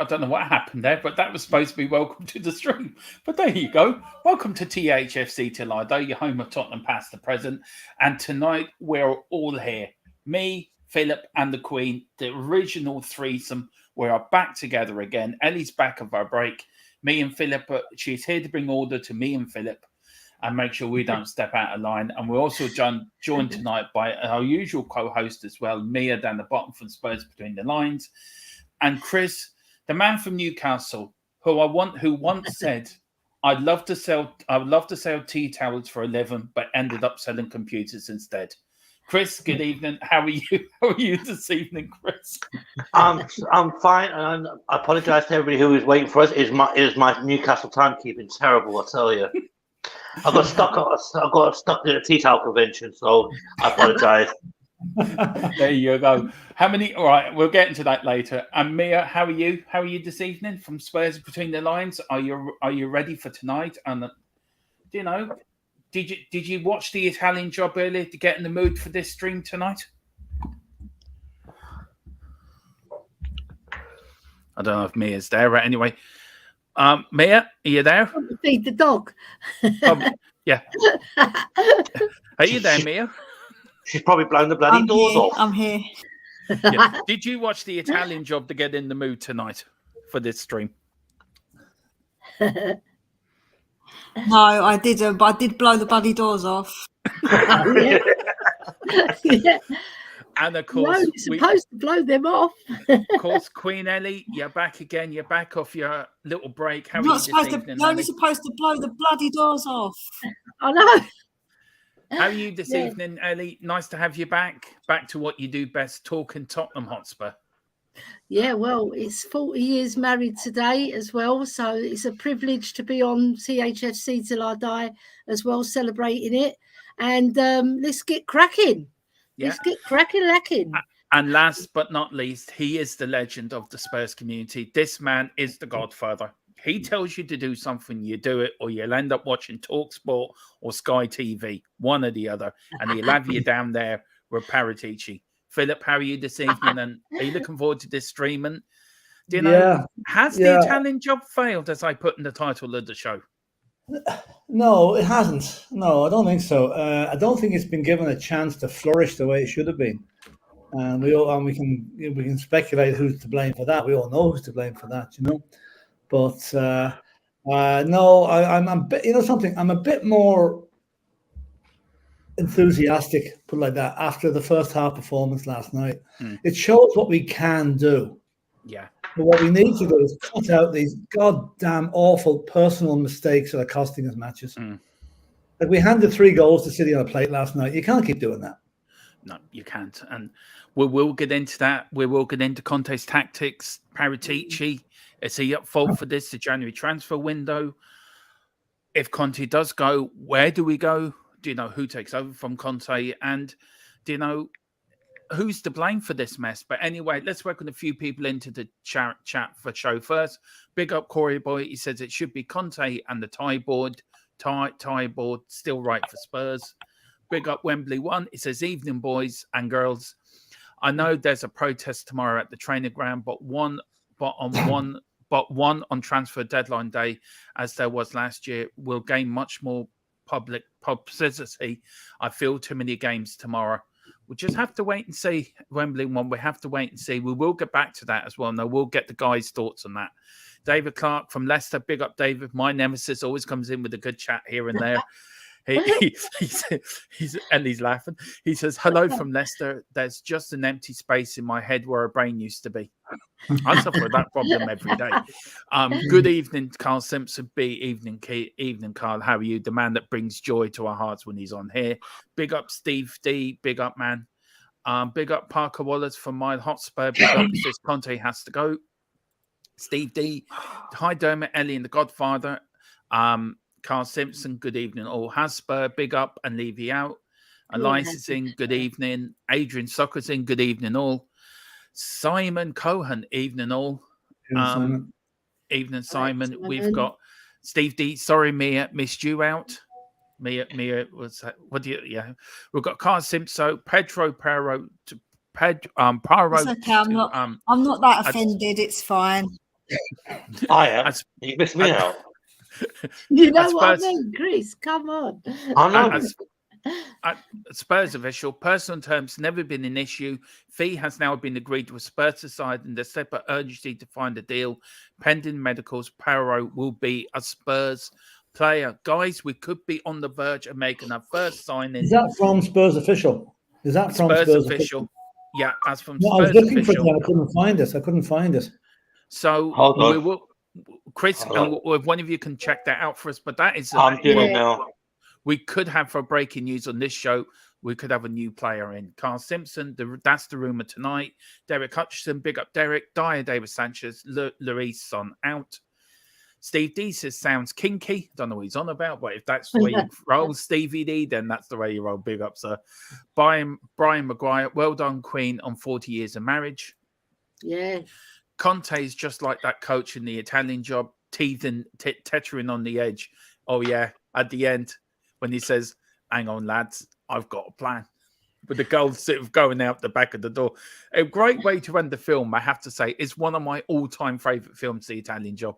don't know what happened there, but that was supposed to be welcome to the stream. But there you go. Welcome to THFC Till I Die, your home of Tottenham past the present. And tonight we're all here. Me, Philip, and the Queen, the original threesome. We are back together again. Ellie's back of our break. Me and Philip, she's here to bring order to me and Philip and make sure we don't step out of line. And we're also joined tonight by our usual co-host as well, Mia down the bottom from Spurs Between the Lines, and Chris, the man from Newcastle, who once said, I'd love to sell tea towels for 11, but ended up selling computers instead. Chris, good evening. How are you? How are you this evening, Chris? I'm fine, and I apologise to everybody who was waiting for us. Is my Newcastle timekeeping terrible? I tell you, I got stuck at a tea towel convention, so I apologise. There you go. How many? All right, we'll get into that later. And Mia, how are you? How are you this evening from Spurs Between the Lines? Are you ready for tonight? And did you watch the Italian Job earlier to get in the mood for this stream tonight? I don't know if Mia's there, but anyway, Mia, are you there? Feed the dog. Yeah. Are you there, Mia? She's probably blown the bloody doors off. I'm here. Yeah. Did you watch the Italian Job to get in the mood tonight for this stream? No, I didn't, but I did blow the bloody doors off. Yeah. And of course, you're supposed to blow them off. Of course, Queen Ellie, you're back again. You're back off your little break. How are you this evening? You're only supposed to blow the bloody doors off. I know. How are you this evening, Ellie? Nice to have you back. Back to what you do best, talking Tottenham Hotspur. Yeah, well, it's 40 years married today as well, so it's a privilege to be on THFC Till I Die as well, celebrating it. And let's get cracking. Yeah. Let's get cracking lacking. And last but not least, he is the legend of the Spurs community. This man is the godfather. He tells you to do something, you do it, or you'll end up watching TalkSport or Sky TV, one or the other, and he'll have you down there with Paratici. Philip, how are you this evening? And are you looking forward to this streaming? Do you know, has the Italian Job failed, as I put in the title of the show? No, it hasn't. No, I don't think so. I don't think it's been given a chance to flourish the way it should have been. And we can speculate who's to blame for that. We all know who's to blame for that, you know. But no, I'm you know something. I'm a bit more enthusiastic, put it like that, after the first half performance last night. It shows what we can do. Yeah. But what we need to do is cut out these goddamn awful personal mistakes that are costing us matches. Like we handed 3 goals to City on a plate last night. You can't keep doing that. No, you can't. And we will get into that. We will get into Conte's tactics. Paratici, is he at fault for this, the January transfer window? If Conte does go, where do we go? Do you know who takes over from Conte? And do you know who's to blame for this mess? But anyway, let's welcome a few people into the chat for show first. Big up Corey Boy. He says it should be Conte and the tie board. Tie board still right for Spurs. Big up Wembley One. It says evening boys and girls. I know there's a protest tomorrow at the training ground, but one on transfer deadline day, as there was last year, will gain much more public publicity. I feel too many games tomorrow. We just have to wait and see. Wembley One, we have to wait and see. We will get back to that as well. No, we'll get the guys' thoughts on that. David Clark from Leicester. Big up, David. My nemesis always comes in with a good chat here and there. He's laughing. He says, hello from Leicester. There's just an empty space in my head where a brain used to be. I suffer with that problem every day. Good evening, Carl Simpson. Evening, Carl. How are you? The man that brings joy to our hearts when he's on here. Big up, Steve D. Big up, man. Big up, Parker Wallace from My Hotspur. Big up, says Conte has to go. Steve D. Hi, Dermot, Ellie, and the Godfather. Carl Simpson, good evening. All Hotspur, big up and Levy out. Elias is in, good evening. Adrian Soccer's in, good evening all. Simon Cohen, evening all. Evening, Simon. We've got Steve D. Sorry, Mia, missed you out. Mia was what do you? Yeah, we've got Carl Simpson, Pedro Paro. It's okay. I'm not that offended. It's fine. I am. You missed me out. You know what I mean, Chris? Come on. I know. Spurs official, personal terms never been an issue. Fee has now been agreed with Spurs side and the separate urgency to find a deal. Pending medicals, Paro will be a Spurs player. Guys, we could be on the verge of making our first signing. Is that from Spurs official? Is that from Spurs official? Yeah, that's from no, Spurs I was looking official. for it. I couldn't find it. So hold on. We will, Chris, and if one of you can check that out for us. But that is, I'm doing it now. We could have, for breaking news on this show, we could have a new player in. Carl Simpson, that's the rumour tonight. Derek Hutchison, big up Derek. Dyer David Sanchez, Luis Son out. Steve D says, sounds kinky. Don't know what he's on about, but if that's the way you roll, Stevie D, then that's the way you roll. Big up, sir. Brian Maguire, well done, Queen, on 40 years of marriage. Yeah. Conte is just like that coach in the Italian job, teetering on the edge. Oh, yeah, at the end, when he says, hang on, lads, I've got a plan. With the goal sort of going out the back of the door. A great way to end the film, I have to say, is one of my all-time favourite films, The Italian Job.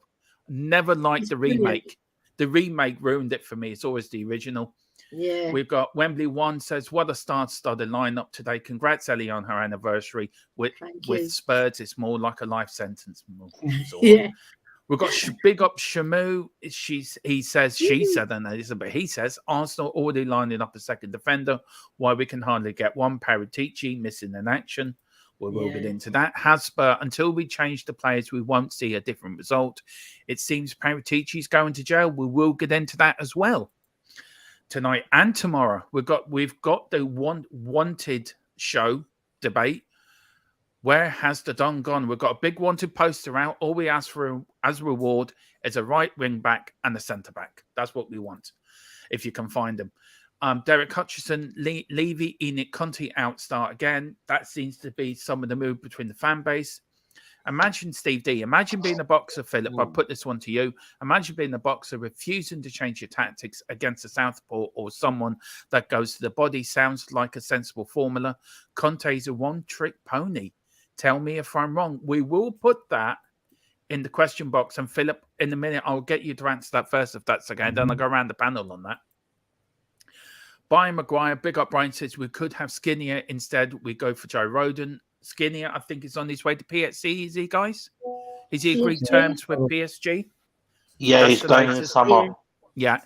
Never liked the remake. Brilliant. The remake ruined it for me. It's always the original. Yeah. We've got Wembley One says, what a star-studded lineup today. Congrats, Ellie, on her anniversary. With Spurs, it's more like a life sentence. Yeah. We've got big up Shamu. He says Arsenal already lining up a second defender. Why we can hardly get one. Paratici missing in action. We will get into that. Hasper, until we change the players, we won't see a different result. It seems Paratici's going to jail. We will get into that as well tonight and tomorrow. We've got the wanted show debate. Where has the Don gone? We've got a big wanted poster out. All we ask for as reward is a right wing back and a centre back. That's what we want, if you can find them. Derek Hutchison, Levy, Enoch, Conte out, start again. That seems to be some of the move between the fan base. Imagine Steve D. Imagine being a boxer, Philip. I put this one to you. Imagine being a boxer, refusing to change your tactics against a southpaw or someone that goes to the body. Sounds like a sensible formula. Conte's a one-trick pony. Tell me if I'm wrong. We will put that in the question box. And Philip, in a minute, I'll get you to answer that first, if that's okay. Then I'll go around the panel on that. Brian Maguire, big up Brian, says we could have Skinner instead. We go for Joe Rodon. Skinner, I think, is on his way to PSG. Is he, guys? Is he agreed terms with PSG? Yeah, he's going in the summer. Yeah.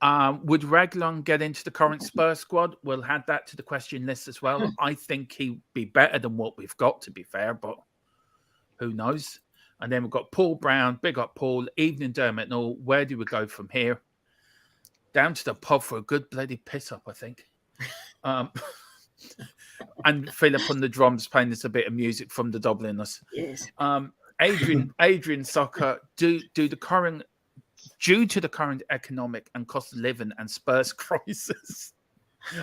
Would Reguilon get into the current Spurs squad? We'll add that to the question list as well. I think he'd be better than what we've got, to be fair, but who knows? And then we've got Paul Brown, big up Paul, evening Dermot and all. Where do we go from here? Down to the pub for a good bloody piss up, I think. And Philip on the drums playing us a bit of music from the Dubliners. Yes. Adrian Soccer, due to the current economic and cost of living and Spurs crisis.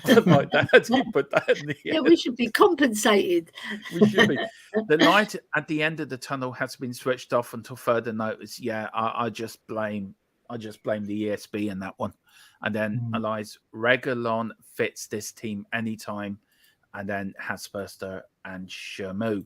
I like that. You put that in the end. We should be compensated. We should be. The light at the end of the tunnel has been switched off until further notice. Yeah, I just blame the ESB in that one. And then Elias Reguilon fits this team anytime. And then Hasperster and Shamu.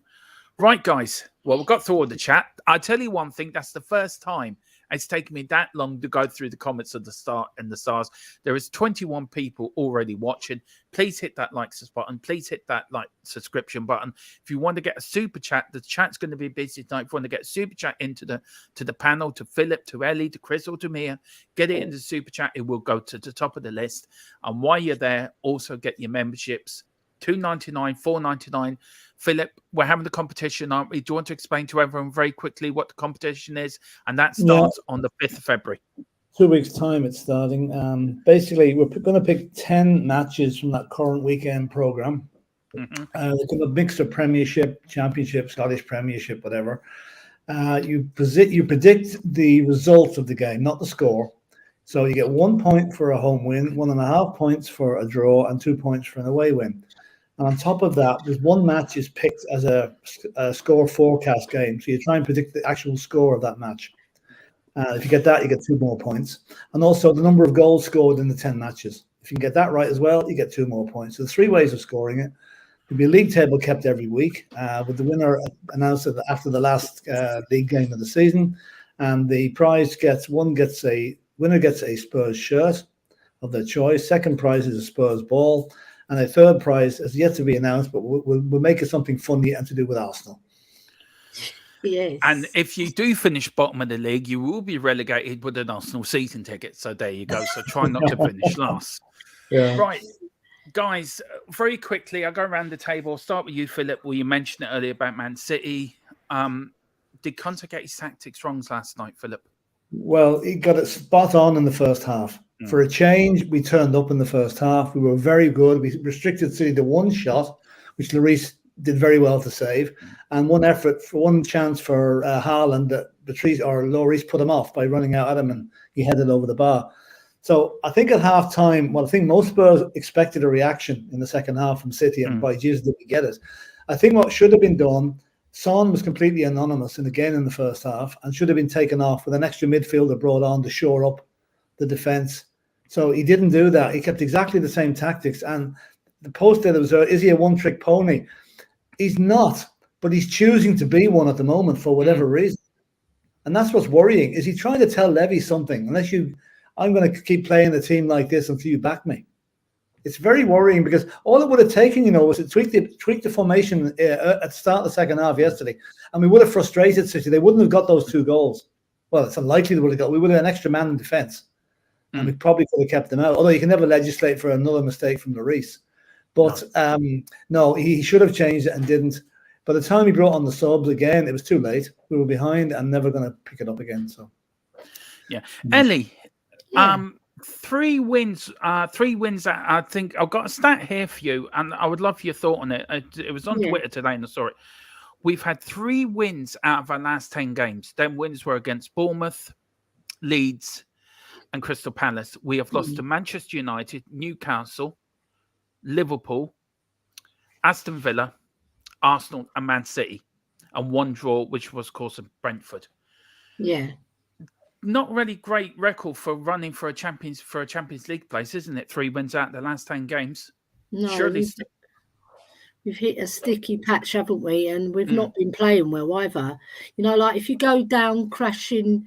Right, guys. Well, we've got through all the chat. I'll tell you one thing. That's the first time it's taken me that long to go through the comments of the start and the stars. There is 21 people already watching. Please hit that like button. Please hit that like subscription button. If you want to get a super chat, the chat's going to be busy tonight. If you want to get a super chat into the panel, to Philip, to Ellie, to Chris, or to Mia, get it into the super chat. It will go to the top of the list. And while you're there, also get your memberships. $2.99, $4.99. Philip, we're having the competition, aren't we? Do you want to explain to everyone very quickly what the competition is? And that starts on the 5th of February. 2 weeks' time it's starting. Basically, we're going to pick 10 matches from that current weekend programme. They're going to mix of Premiership, Championship, Scottish Premiership, whatever. You predict the result of the game, not the score. So you get 1 point for a home win, 1.5 points for a draw, and 2 points for an away win. And on top of that, there's one match is picked as a score forecast game. So you try and predict the actual score of that match. If you get that, you get 2 more points. And also the number of goals scored in the 10 matches. If you can get that right as well, you get 2 more points. So there's 3 ways of scoring it. There'll be a league table kept every week, with the winner announced after the last league game of the season, and the prize winner gets a Spurs shirt of their choice. Second prize is a Spurs ball, and a third prize is yet to be announced, but we'll make it something funny and to do with Arsenal. Yes. And if you do finish bottom of the league, you will be relegated with an Arsenal season ticket. So there you go. So try not to finish last. Yeah. Right, guys, very quickly, I'll go around the table. I'll start with you, Philip. Well, you mentioned it earlier about Man City. Did Conte get his tactics wrong last night, Philip? Well, he got it spot on in the first half. For a change, we turned up in the first half. We were very good. We restricted City to one shot, which Lloris did very well to save, and one chance for Haaland that Lloris put him off by running out at him, and he headed over the bar. So I think at half time, I think most Spurs expected a reaction in the second half from City, and by Jesus did we get it. I think what should have been done, Son was completely anonymous and again in the first half, and should have been taken off with an extra midfielder brought on to shore up the defence. So he didn't do that. He kept exactly the same tactics. And the post there was, is he a one-trick pony? He's not, but he's choosing to be one at the moment for whatever reason. And that's what's worrying. Is he trying to tell Levy something? I'm going to keep playing the team like this until you back me. It's very worrying because all it would have taken, was to tweak the formation at the start of the second half yesterday. And we would have frustrated City. They wouldn't have got those 2 goals. Well, it's unlikely they would have got. We would have an extra man in defence. And we probably could have kept them out. Although you can never legislate for another mistake from Lloris. But no, he should have changed it and didn't. By the time he brought on the subs again, it was too late. We were behind and never going to pick it up again. So, yeah, Ellie, 3 wins. 3 wins. That I think I've got a stat here for you, and I would love your thought on it. It was on Twitter today, and I saw it. We've had 3 wins out of our last 10 games. Them wins were against Bournemouth, Leeds, and Crystal Palace. We have lost to Manchester United, Newcastle, Liverpool, Aston Villa, Arsenal, and Man City, and 1 draw, which was, of course, Brentford. Yeah, not really great record for running for a Champions League place, isn't it? 3 wins out of the last 10 games. No, surely we've hit a sticky patch, haven't we? And we've not been playing well either. Like if you go down crashing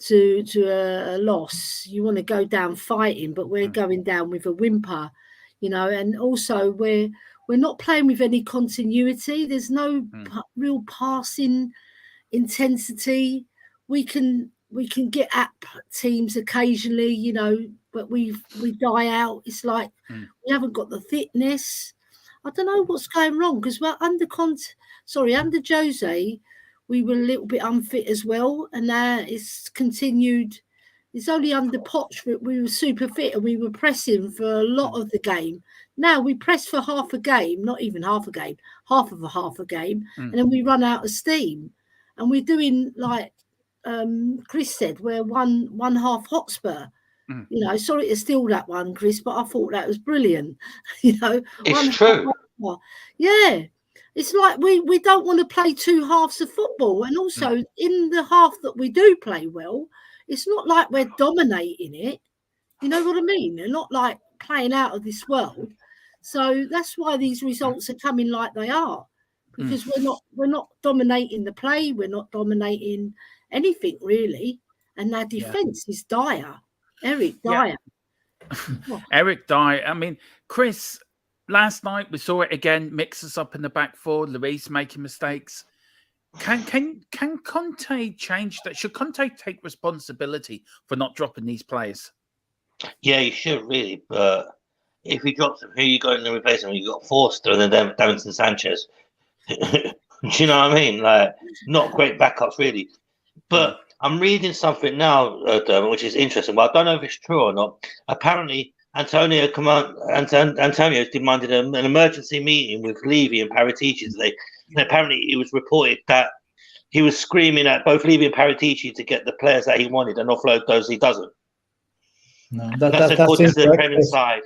to a loss, you want to go down fighting, but we're going down with a whimper. And also we're not playing with any continuity. There's no real passing intensity. We can get at teams occasionally, but we die out. It's like we haven't got the fitness. I don't know what's going wrong because under Jose, we were a little bit unfit as well, and it's continued. It's only under Poch that we were super fit and we were pressing for a lot of the game. Now we press for half a game, not even half a game, half of a game, and then we run out of steam. And we're doing like Chris said, we're one half Hotspur. Sorry to steal that one, Chris, but I thought that was brilliant. It's true. Yeah. It's like we don't want to play 2 halves of football. And also in the half that we do play well, it's not like we're dominating it. You know what I mean? They're not like playing out of this world. So that's why these results are coming like they are. Because we're not dominating the play, we're not dominating anything really. And our defence is dire. Eric Dyer. Eric Dyer. I mean, Chris, last night we saw it again, mix us up in the back 4, Luis making mistakes. Can Conte change that? Should Conte take responsibility for not dropping these players? Yeah, you should really. But if he drops them, who you got in the replacement? You got Forster and then Davinson Sanchez. Do you know what I mean? Like, not great backups really. But I'm reading something now, which is interesting. Well, I don't know if it's true or not. Apparently, Antonio has demanded an emergency meeting with Levy and Paratici today. And apparently, it was reported that he was screaming at both Levy and Paratici to get the players that he wanted and offload those he doesn't. No, that's according to the Premier side.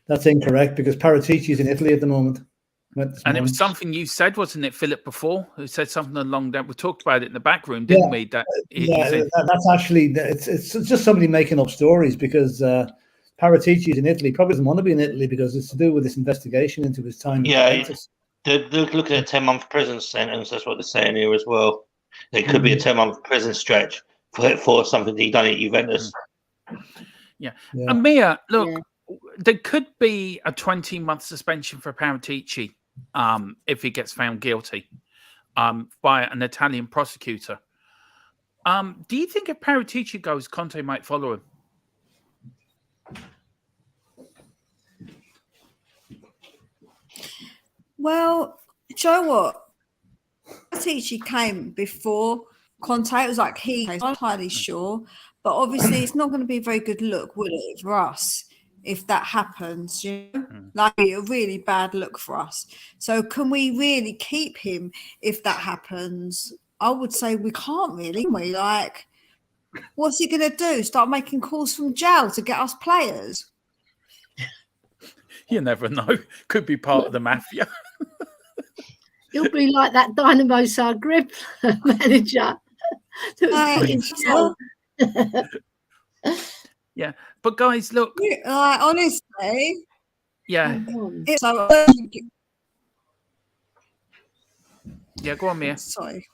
That's incorrect because Paratici is in Italy at the moment. And it was something you said, wasn't it, Philip, before? Who said something along that? We talked about it in the back room, didn't we? That's actually, it's just somebody making up stories because Paratici in Italy. Probably doesn't want to be in Italy because it's to do with this investigation into his time. Yeah, they're looking at a 10-month prison sentence. That's what they're saying here as well. It could be a 10-month prison stretch for something that he done at Juventus. Yeah. And Mia, look, there could be a 20-month suspension for Paratici if he gets found guilty by an Italian prosecutor. Do you think if Paratici goes, Conte might follow him? Well, do you know what? Paratici came before Conte. It was like I'm not entirely sure, but obviously it's not going to be a very good look, will it, for us if that happens? You know, like a really bad look for us. So can we really keep him if that happens? I would say we can't really. Can we? Like, what's he going to do? Start making calls from jail to get us players? You never know. Could be part of the mafia. He'll be like that Dynamo Zagreb manager. Yeah, but guys, look. Honestly, yeah. It's so. Yeah, go on, Mia. Sorry.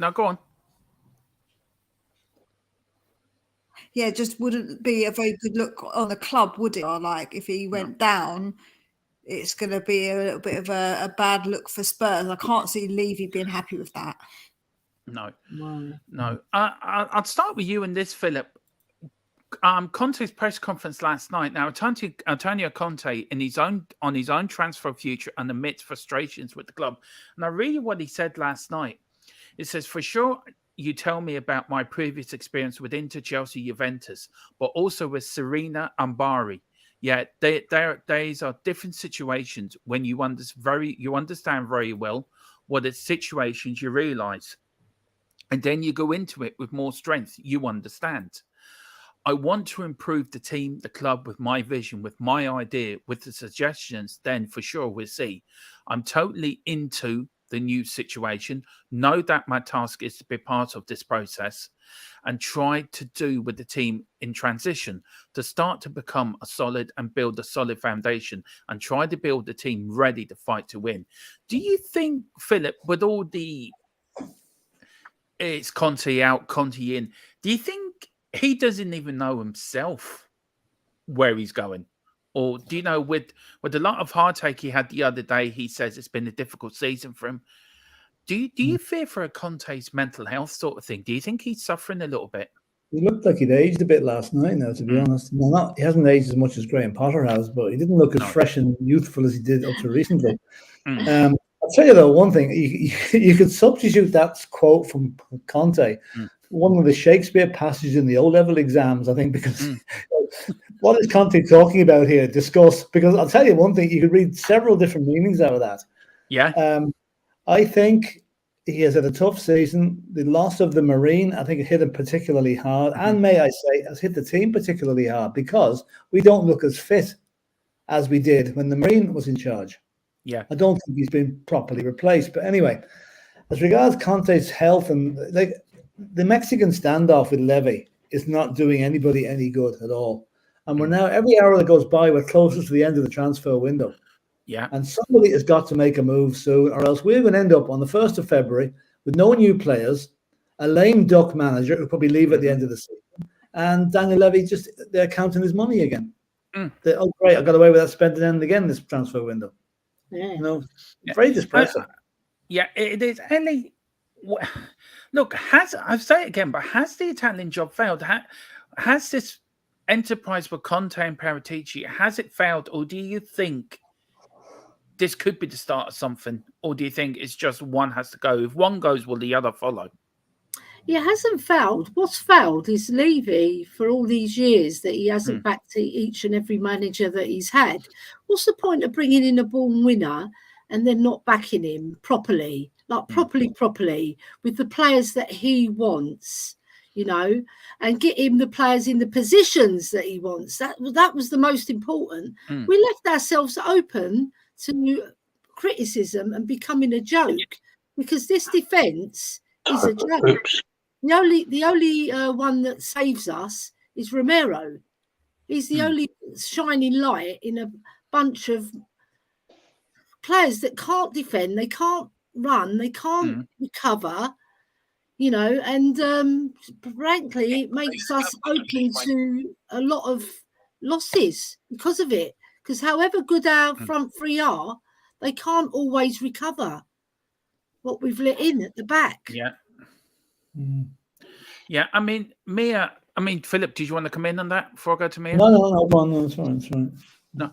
No, go on. Yeah, just wouldn't be a very good look on the club, would it? Or like if he went down, it's going to be a little bit of a bad look for Spurs. I can't see Levy being happy with that. No. I'll start with you in this, Philip. Conte's press conference last night. Now, Antonio Conte on his own transfer future and amidst frustrations with the club. And I really what he said last night. It says, for sure, you tell me about my previous experience with Inter, Chelsea, Juventus, but also with Serena and Bari. Yeah, these are different situations when you understand very well what it's situations you realise. And then you go into it with more strength. You understand. I want to improve the team, the club with my vision, with my idea, with the suggestions. Then for sure we'll see. I'm totally into the new situation. Know that my task is to be part of this process and try to do with the team in transition to start to become a solid and build a solid foundation and try to build the team ready to fight to win. Do you think, Philip, with all the it's Conte out, Conte in, do you think he doesn't even know himself where he's going? Or do you know, with a lot of heartache he had the other day, he says it's been a difficult season for him. Do you fear for a Conte's mental health sort of thing? Do you think he's suffering a little bit? He looked like he'd aged a bit last night now, to be honest. No, he hasn't aged as much as Graham Potter has, but he didn't look as fresh and youthful as he did up to recently. I'll tell you, though, one thing. You could substitute that quote from Conte, one of the Shakespeare passages in the O-level exams, I think, because what is Conte talking about here? Discuss. Because I'll tell you one thing, you could read several different meanings out of that. Yeah. I think he has had a tough season. The loss of the Marine, I think it hit him particularly hard. And may I say, has hit the team particularly hard because we don't look as fit as we did when the Marine was in charge. Yeah. I don't think he's been properly replaced. But anyway, as regards Conte's health, and like the Mexican standoff with Levy is not doing anybody any good at all. And we're now, every hour that goes by, we're closer to the end of the transfer window. Yeah. And somebody has got to make a move soon, or else we're going to end up on the 1st of February with no new players, a lame duck manager who'll probably leave at the end of the season, and Daniel Levy they're counting his money again. Oh, great, I got away with that spending end again this transfer window. Yeah. You know, very depressing. Yeah, it is. Ellie, look, I'll say it again, but has the Italian job failed? Has this enterprise with Conte and Paratici, has it failed, or do you think this could be the start of something, or do you think it's just one has to go? If one goes, will the other follow? It hasn't failed. What's failed is Levy for all these years that he hasn't backed each and every manager that he's had. What's the point of bringing in a born winner and then not backing him properly, properly with the players that he wants, you know, and get him the players in the positions that he wants? That was the most important. We left ourselves open to criticism and becoming a joke because this defence is a joke. The only one that saves us is Romero. He's the only shining light in a bunch of players that can't defend, they can't run, they can't recover, and frankly, it makes us open to a lot of losses because of it. Because however good our front three are, they can't always recover what we've let in at the back. Yeah. Yeah, I mean, Mia, Philip, did you want to come in on that before I go to Mia? No, it's fine. No.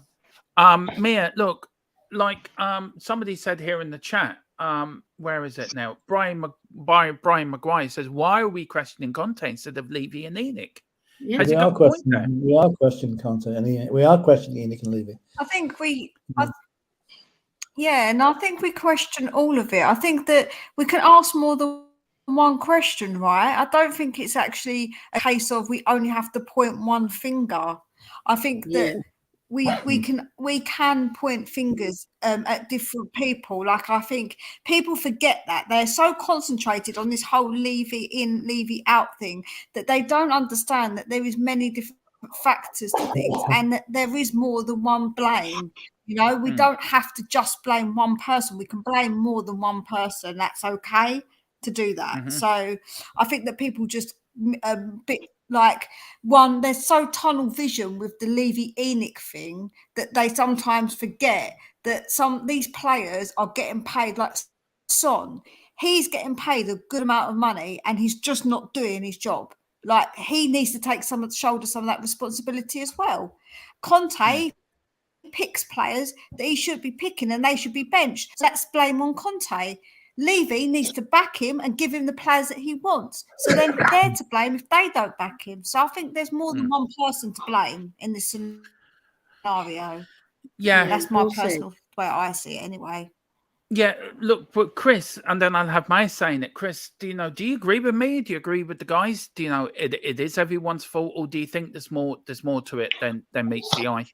Mia, look, like somebody said here in the chat, where is it now? Brian Maguire says, why are we questioning Conte instead of Levy and Enoch? Yeah. We are questioning Conte and we are questioning Enoch and Levy. I think and I think we question all of it. I think that we can ask more than one question, right? I don't think it's actually a case of we only have to point one finger. I think that we can point fingers at different people. Like, I think people forget that they're so concentrated on this whole Levy in, Levy out thing that they don't understand that there is many different factors to things and that there is more than one blame. We don't have to just blame one person. We can blame more than one person. That's okay to do that. So I think that people just a bit like they're so tunnel vision with the Levy Enoch thing that they sometimes forget that these players are getting paid. Like Son, he's getting paid a good amount of money and he's just not doing his job. Like, he needs to shoulder some of that responsibility as well. Conte picks players that he should be picking and they should be benched. So that's blame on Conte. Levy needs to back him and give him the players that he wants. So then they're to blame if they don't back him. So I think there's more than one person to blame in this scenario. Yeah. That's my personal way I see it anyway. Yeah, look, but Chris, and then I'll have my saying it. Chris, do you agree with me? Do you agree with the guys? Do you know it is everyone's fault, or do you think there's more to it than meets the eye?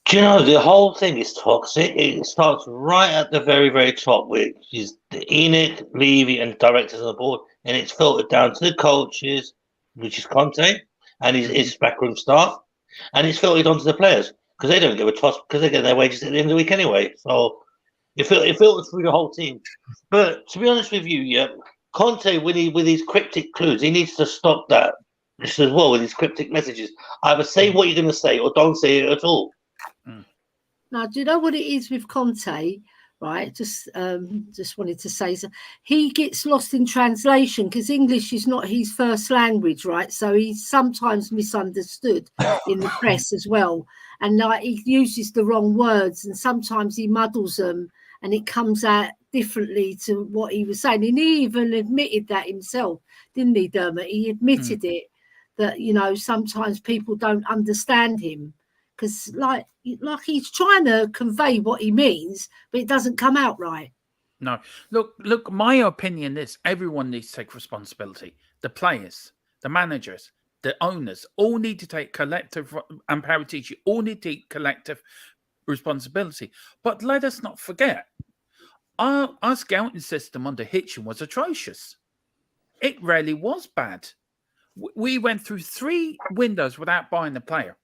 Do you know, the whole thing is toxic. It starts right at the very, very top, which is the Enoch, Levy, and directors on the board, and it's filtered down to the coaches, which is Conte, and his backroom staff, and it's filtered onto the players because they don't give a toss because they get their wages at the end of the week anyway. So it filters through the whole team. But to be honest with you, Conte, with his cryptic clues, he needs to stop that as well with his cryptic messages. Either say what you're going to say or don't say it at all. Now, do you know what it is with Conte? Right, just wanted to say, so he gets lost in translation because English is not his first language, right? So he's sometimes misunderstood in the press as well, and he uses the wrong words, and sometimes he muddles them, and it comes out differently to what he was saying. And he even admitted that himself, didn't he, Dermot? He admitted it that sometimes people don't understand him. Because like he's trying to convey what he means, but it doesn't come out right. No. Look, my opinion is everyone needs to take responsibility. The players, the managers, the owners all need to take collective, and Paratici all need to take collective responsibility. But let us not forget, our scouting system under Hitchen was atrocious. It really was bad. We went through 3 windows without buying a player.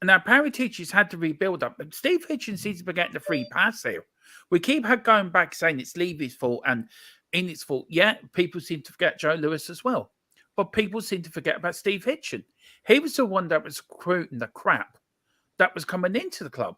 Now, Paratici's had to rebuild up. Steve Hitchen seems to be getting the free pass here. We keep going back saying it's Levy's fault and Enoch's fault. Yeah, people seem to forget Joe Lewis as well. But people seem to forget about Steve Hitchen. He was the one that was recruiting the crap that was coming into the club.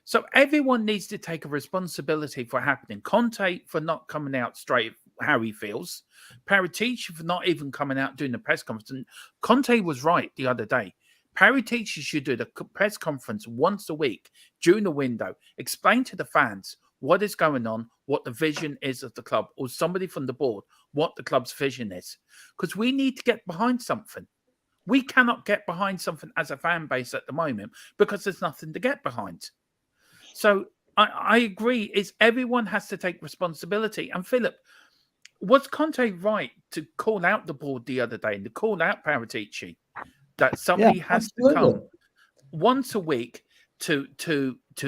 So everyone needs to take a responsibility for happening. Conte for not coming out straight how he feels. Paratici for not even coming out doing the press conference. And Conte was right the other day. Paratici should do the press conference once a week during the window, explain to the fans what is going on, what the vision is of the club, or somebody from the board, what the club's vision is. Because we need to get behind something. We cannot get behind something as a fan base at the moment because there's nothing to get behind. So I agree, everyone has to take responsibility. And Philip, was Conte right to call out the board the other day and to call out Paratici? That somebody has to come once a week to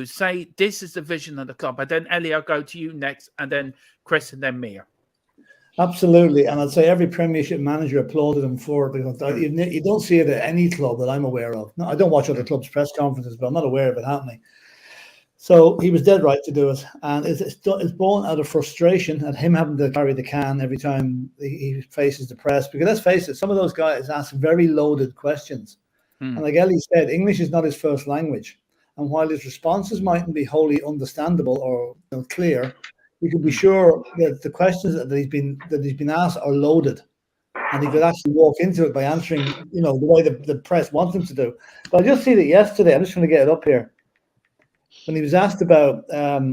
say this is the vision of the club. And then Ellie, I'll go to you next, and then Chris, and then Mia. Absolutely, and I'd say every Premiership manager applauded him for it because you don't see it at any club that I'm aware of. No, I don't watch other clubs' press conferences, but I'm not aware of it happening. So he was dead right to do it, and it's born out of frustration at him having to carry the can every time he faces the press. Because let's face it, some of those guys ask very loaded questions, and like Ellie said, English is not his first language. And while his responses mightn't be wholly understandable or clear, you can be sure that the questions that he's been asked are loaded, and he could actually walk into it by answering, the way the press wants him to do. But I just seen it yesterday. I'm just trying to get it up here. When he was asked about,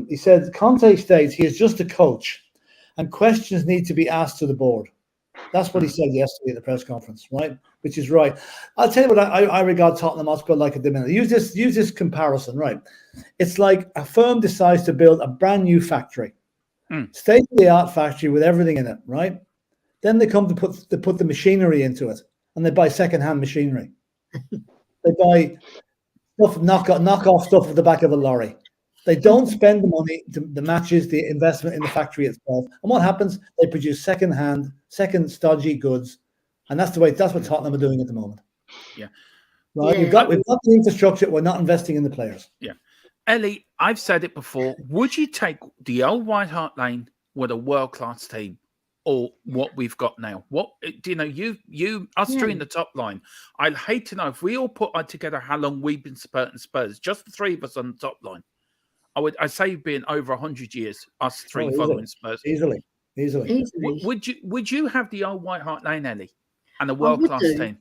he said, Conte states he is just a coach and questions need to be asked to the board. That's what he said yesterday at the press conference, right? Which is right. I'll tell you what I regard Tottenham Hotspur like at the minute. Use this comparison, right? It's like a firm decides to build a brand new factory, state-of-the-art factory with everything in it, right? Then they come to put the machinery into it, and they buy second-hand machinery. They buy knock off stuff at the back of a lorry. They don't spend the money that matches the investment in the factory itself. And what happens? They produce second stodgy goods, and that's what Tottenham are doing at the moment. Yeah, right. Yeah. We've got the infrastructure. We're not investing in the players. Yeah, Ellie, I've said it before. Would you take the old White Hart Lane with a world-class team, or what we've got now? What do you know? You us three in the top line. I'd hate to know if we all put together how long we've been Spurs. Just the three of us on the top line. I'd say being over 100 years. Us three following Spurs easily. Would you have the old White Hart Lane, Ellie, and a world-class team?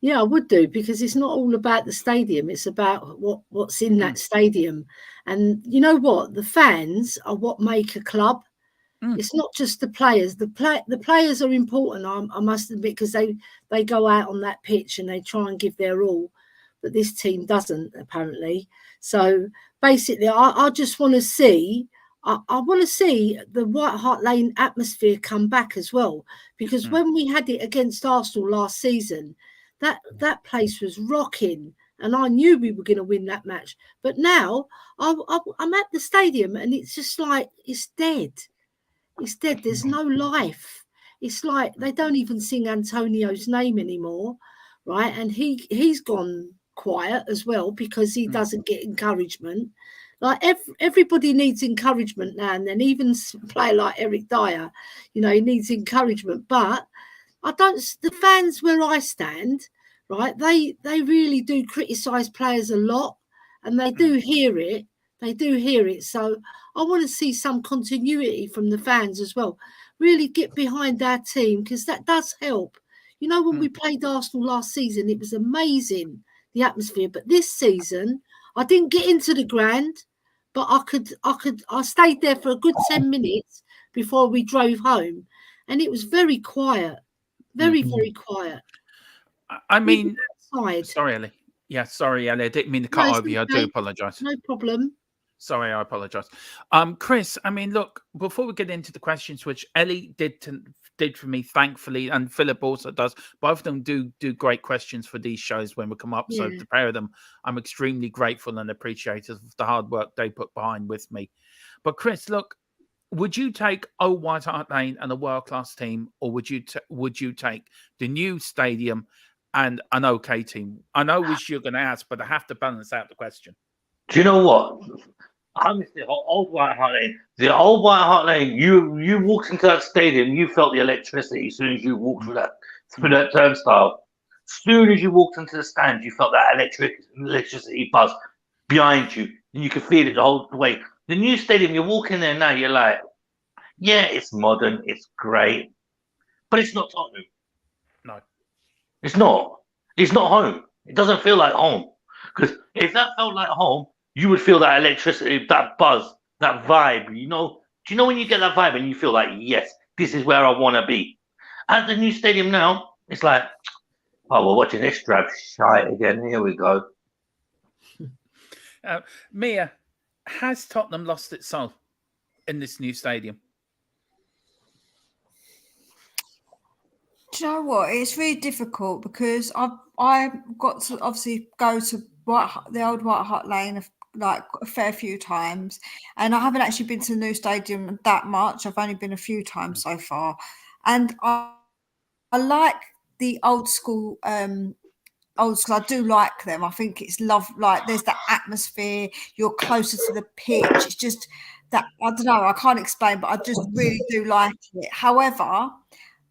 Yeah, I would do, because it's not all about the stadium. It's about what's in that stadium. And you know what? The fans are what make a club. It's not just the players. The players are important, I must admit, because they go out on that pitch and they try and give their all. But this team doesn't, apparently. So basically, I just want to see... I want to see the White Hart Lane atmosphere come back as well, because when we had it against Arsenal last season, that place was rocking, and I knew we were going to win that match. But now I'm at the stadium, and it's just like it's dead. It's dead. There's no life. It's like they don't even sing Antonio's name anymore, right? And he's gone quiet as well because he doesn't get encouragement. Like everybody needs encouragement now and then. Even a player like Eric Dyer, he needs encouragement. But the fans where I stand, right? They really do criticise players a lot, and they do hear it. So I want to see some continuity from the fans as well. Really get behind our team, because that does help. When we played Arsenal last season, it was amazing, the atmosphere. But this season, I didn't get into the ground, but I stayed there for a good 10 minutes before we drove home, and it was very quiet, very quiet. I mean, sorry, Ellie. Yeah, sorry, Ellie. I didn't mean to cut over you. I do apologise. No problem. Sorry, I apologise. Chris, I mean, look, before we get into the questions, which Ellie did for me, thankfully, and Philip also does, both of them do great questions for these shows when we come up. So the pair of them, I'm extremely grateful and appreciative of the hard work they put behind with me. But Chris, look, would you take old White Hart Lane and a world-class team, or would you take the new stadium and an okay team? I know which you're going to ask, but I have to balance out the question. Do you know what? I miss the old White Hart Lane. The old White Hart Lane, you walked into that stadium, you felt the electricity as soon as you walked through that turnstile. As soon as you walked into the stand, you felt that electricity buzz behind you, and you could feel it the whole way. The new stadium, you walk in there now, you're like, yeah, it's modern, it's great, but it's not Tottenham. No. It's not. It's not home. It doesn't feel like home. Because if that felt like home, you would feel that electricity, that buzz, that vibe. Do you know when you get that vibe and you feel like, yes, this is where I want to be? At the new stadium now, it's like, oh, we're watching this drab shite again. Here we go. Mia, has Tottenham lost its soul in this new stadium? Do you know what? It's really difficult because I've got to obviously go to the old White Hart Lane like a fair few times, and I haven't actually been to the new stadium that much. I've only been a few times so far, and I like the old school. I do like them. I think it's love. Like there's that atmosphere. You're closer to the pitch. It's just that I don't know. I can't explain, but I just really do like it. However,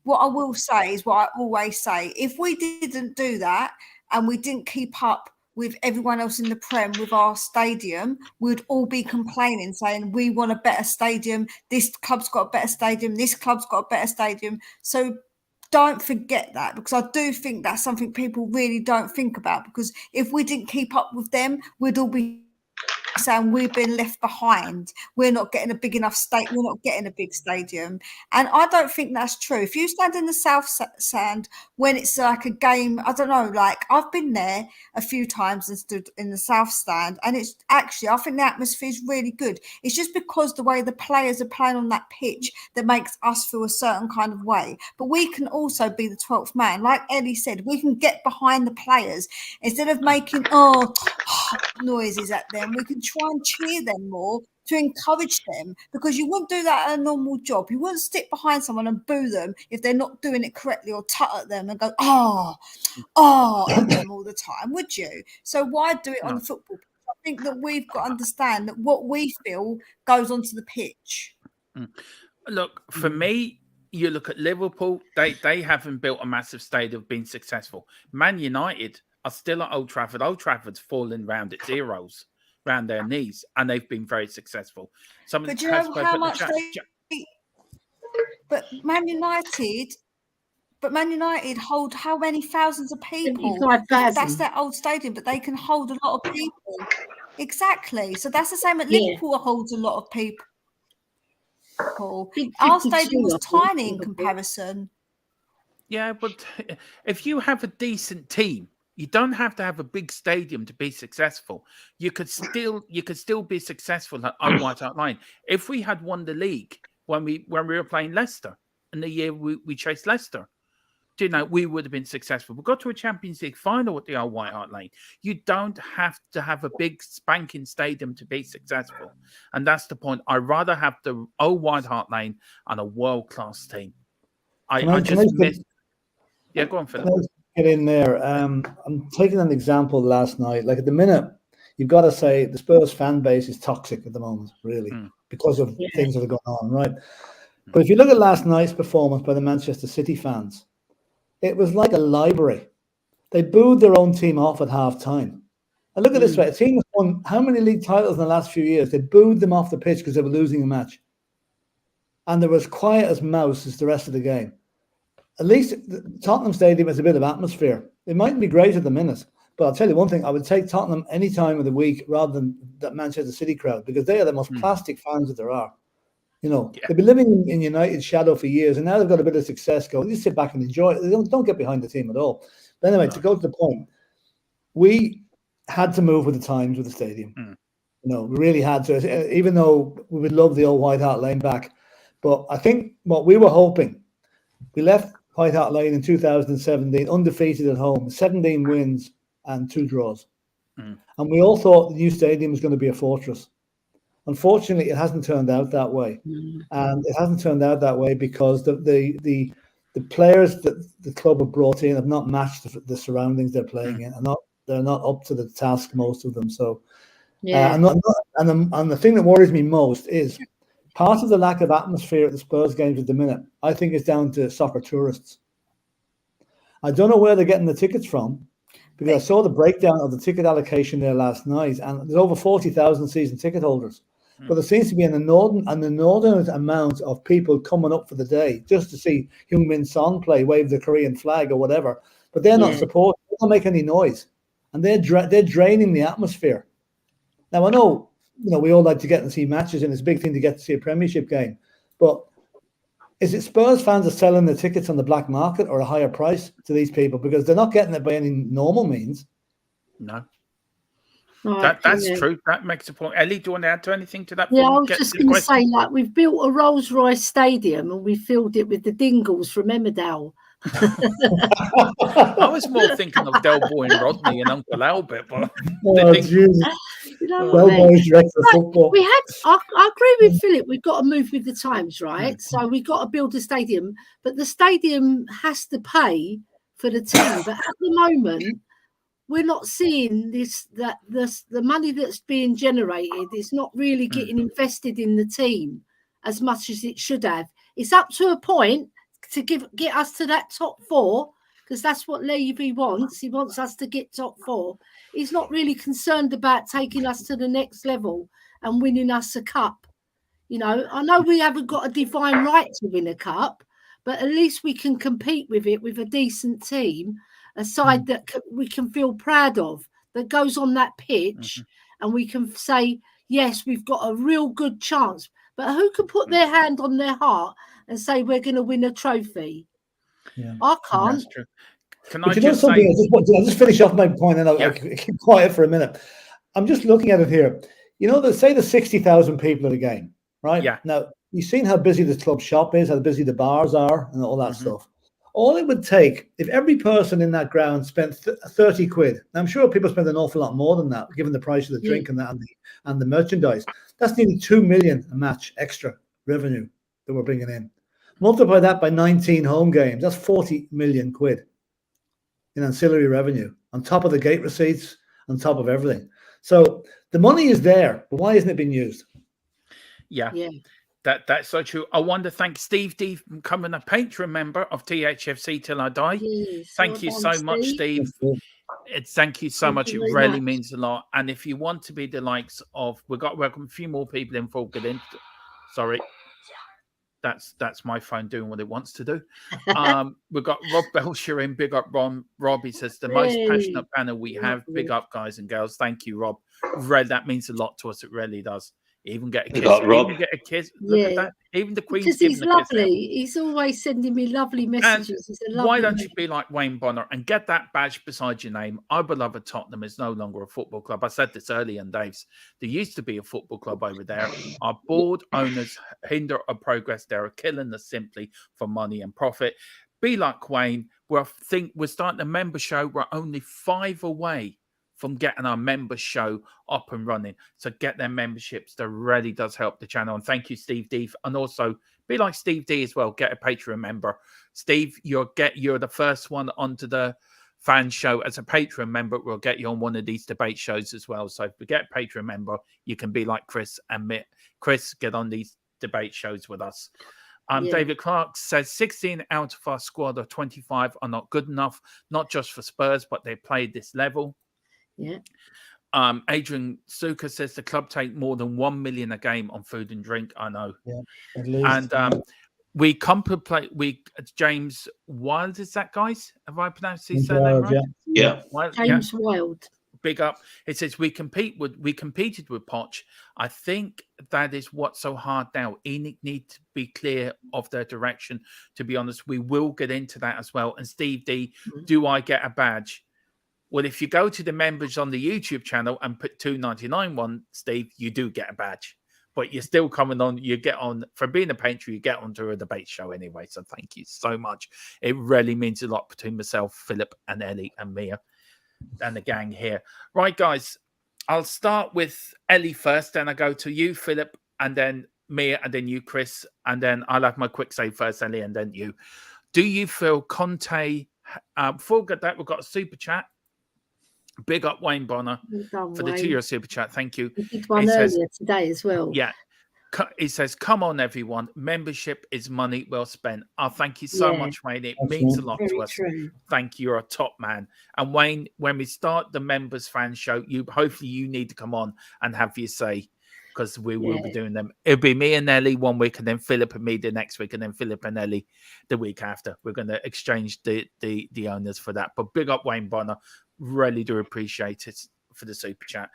what I will say is what I always say: if we didn't do that and we didn't keep up with everyone else in the Prem with our stadium, we'd all be complaining, saying we want a better stadium. This club's got a better stadium. This club's got a better stadium. So don't forget that, because I do think that's something people really don't think about, because if we didn't keep up with them, we'd all be saying we've been left behind. We're not getting a big enough stadium. We're not getting a big stadium. And I don't think that's true. If you stand in the South Stand when it's like a game, I don't know, like I've been there a few times and stood in the South Stand, and it's actually, I think the atmosphere is really good. It's just because the way the players are playing on that pitch that makes us feel a certain kind of way. But we can also be the 12th man. Like Ellie said, we can get behind the players instead of making noises at them. We can try and cheer them more to encourage them, because you wouldn't do that at a normal job. You wouldn't stick behind someone and boo them if they're not doing it correctly, or tut at them and go at them all the time, would you? So why do it on the football pitch? I think that we've got to understand that what we feel goes onto the pitch. Look, for me, you look at Liverpool, they haven't built a massive stadium, been successful. Man United are still at Old Trafford. Old Trafford's fallen round its heroes, round their knees, and they've been very successful. But you know how much But Man United hold how many thousands of people? That's their old stadium, but they can hold a lot of people. Exactly. So that's the same at Liverpool holds a lot of people. Our stadium was tiny in comparison. Yeah, but if you have a decent team, you don't have to have a big stadium to be successful. You could still be successful at White Hart Lane. If we had won the league when we were playing Leicester, in the year we chased Leicester, we would have been successful. We got to a Champions League final at the old White Hart Lane. You don't have to have a big spanking stadium to be successful, and that's the point. I'd rather have the old White Hart Lane and a world-class team. I just miss. Yeah, go on, Philip. Get in there. I'm taking an example last night. Like at the minute, you've got to say the Spurs fan base is toxic at the moment, really, because of things that are going on, right? But if you look at last night's performance by the Manchester City fans, it was like a library. They booed their own team off at half time. And look at this way: a team has won how many league titles in the last few years? They booed them off the pitch because they were losing a match, and they were as quiet as mouse as the rest of the game. At least Tottenham Stadium has a bit of atmosphere. It mightn't be great at the minute, but I'll tell you one thing, I would take Tottenham any time of the week rather than that Manchester City crowd, because they are the most plastic fans that there are. They've been living in United's shadow for years, and now they've got a bit of success going. They just sit back and enjoy it. They don't get behind the team at all. But anyway, to go to the point, we had to move with the times with the stadium. We really had to, even though we would love the old White Hart Lane back. But I think what we were hoping, we left White Hart Lane in 2017, undefeated at home, 17 wins and 2 draws. And we all thought the new stadium was going to be a fortress. Unfortunately, it hasn't turned out that way. And it hasn't turned out that way because the players that the club have brought in have not matched the surroundings they're playing in. And they're not up to the task, most of them. So, and the thing that worries me most is part of the lack of atmosphere at the Spurs games at the minute, I think, is down to soccer tourists. I don't know where they're getting the tickets from, because I saw the breakdown of the ticket allocation there last night, and there's over 40,000 season ticket holders. But there seems to be an inordinate amount of people coming up for the day just to see Heung-min Son play, wave the Korean flag or whatever. But they're not supporting. They don't make any noise, and they're draining the atmosphere. Now I know. We all like to get and see matches, and it's a big thing to get to see a Premiership game. But is it Spurs fans are selling the tickets on the black market or a higher price to these people, because they're not getting it by any normal means? No. That's true. That makes a point. Ellie, do you want to add to anything to that? Yeah, I was just going to say, we've built a Rolls-Royce stadium and we filled it with the Dingles from Emmerdale. I was more thinking of Del Boy and Rodney and Uncle Albert, but know what I Well, mean? boys, director of Right, football. I agree with Philip. We've got to move with the times, right? So we've got to build a stadium, but the stadium has to pay for the team. But at the moment, we're not seeing the money that's being generated is not really getting invested in the team as much as it should have. It's up to a point to get us to that top four, because that's what Levy wants. He wants us to get top four. He's not really concerned about taking us to the next level and winning us a cup. You know, I know we haven't got a divine right to win a cup, but at least we can compete with it with a decent team, a side that we can feel proud of, that goes on that pitch, and we can say, yes, we've got a real good chance. But who can put their hand on their heart and say we're going to win a trophy? Yeah. I can't. That's true. Can I But you know just something? say, I'll just finish off my point, and I'll Yeah. keep quiet for a minute. I'm just looking at it here. You know, say the 60,000 people at a game, right? Yeah. Now, you've seen how busy the club shop is, how busy the bars are, and all that Mhm. stuff. All it would take, if every person in that ground spent 30 quid, and I'm sure people spend an awful lot more than that, given the price of the drink and that and the merchandise, that's nearly 2 million a match extra revenue that we're bringing in. Multiply that by 19 home games, that's 40 million quid in ancillary revenue, on top of the gate receipts, on top of everything. So the money is there, but why isn't it being used? Yeah. Yeah. That's so true. I want to thank Steve D for becoming a Patreon member of THFC Till I Die. Yes, Thank well you done, so much, Steve. Thank you so Thank much. you It very really much. means a lot. And if you want to be the likes of, we've got to welcome a few more people in for good in. Sorry. That's my phone doing what it wants to do. We've got Rob Belcher in. Big up Rob. He says the most Hey, passionate panel we have. Big up, guys and girls. Thank you, Rob. That means a lot to us. It really does. Even get a Big kiss. up, Rob. Even get a kiss. Look at Yeah. that. Even the Queen's Because giving he's a kiss out. lovely. He's always sending me lovely messages. He's a lovely Why don't you man. be like Wayne Bonner and get that badge beside your name? Our beloved Tottenham is no longer a football club. I said this earlier in Dave's. There used to be a football club over there. Our board owners hinder our progress. They're killing us simply for money and profit. Be like Wayne. We're starting a member show. We're only 5 away from getting our member show up and running. So get their memberships. That really does help the channel. And thank you, Steve D. And also be like Steve D as well. Get a Patreon member. Steve, you're the first one onto the fan show as a Patreon member. We'll get you on one of these debate shows as well. So if you get a Patreon member, you can be like Chris and Mitt. Chris, get on these debate shows with us. David Clark says 16 out of our squad of 25 are not good enough, not just for Spurs, but they played this level. Yeah. Adrian Suka says the club take more than 1 million a game on food and drink. I know. Yeah, at least. And we contemplate. James Wild is that, guys? Have I pronounced his surname right? Yeah. Wild, James Wild. Big up. It says we competed with Poch. I think that is what's so hard now. ENIC need to be clear of their direction. To be honest, we will get into that as well. And Steve D, do I get a badge? Well, if you go to the members on the YouTube channel and put $2.99 one, Steve, you do get a badge. But you're still coming on. You get on for being a patron. You get onto a debate show anyway. So thank you so much. It really means a lot between myself, Philip, and Ellie and Mia, and the gang here. Right, guys. I'll start with Ellie first. Then I go to you, Philip, and then Mia, and then you, Chris, and then I'll have my quick say first, Ellie, and then you. Do you feel Conte? Before we get that, we've got a super chat. Big up Wayne Bonner for the 2-year super chat. Thank you. He did one earlier today as well. Yeah. He says, come on, everyone. Membership is money well spent. Oh, thank you so much, Wayne. It means a lot to us. True. Thank you. You're a top man. And Wayne, when we start the members fan show, hopefully you need to come on and have your say, because we will be doing them. It'll be me and Ellie one week, and then Philip and me the next week, and then Philip and Ellie the week after. We're going to exchange the owners for that. But big up Wayne Bonner. Really do appreciate it for the super chat.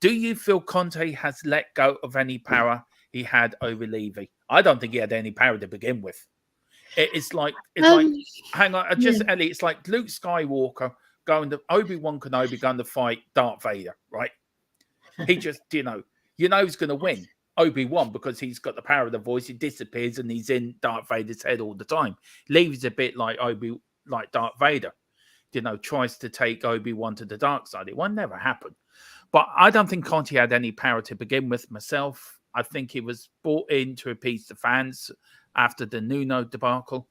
Do you feel Conte has let go of any power he had over Levy? I don't think he had any power to begin with. It's like hang on, Ellie. It's like Luke Skywalker going to Obi-Wan Kenobi going to fight Darth Vader, right? He just, he's going to win Obi-Wan because he's got the power of the voice. He disappears and he's in Darth Vader's head all the time. Levy's a bit like Darth Vader. Tries to take Obi-Wan to the dark side. It won't never happen. But I don't think Conte had any power to begin with myself. I think he was brought in to appease the fans after the Nuno debacle.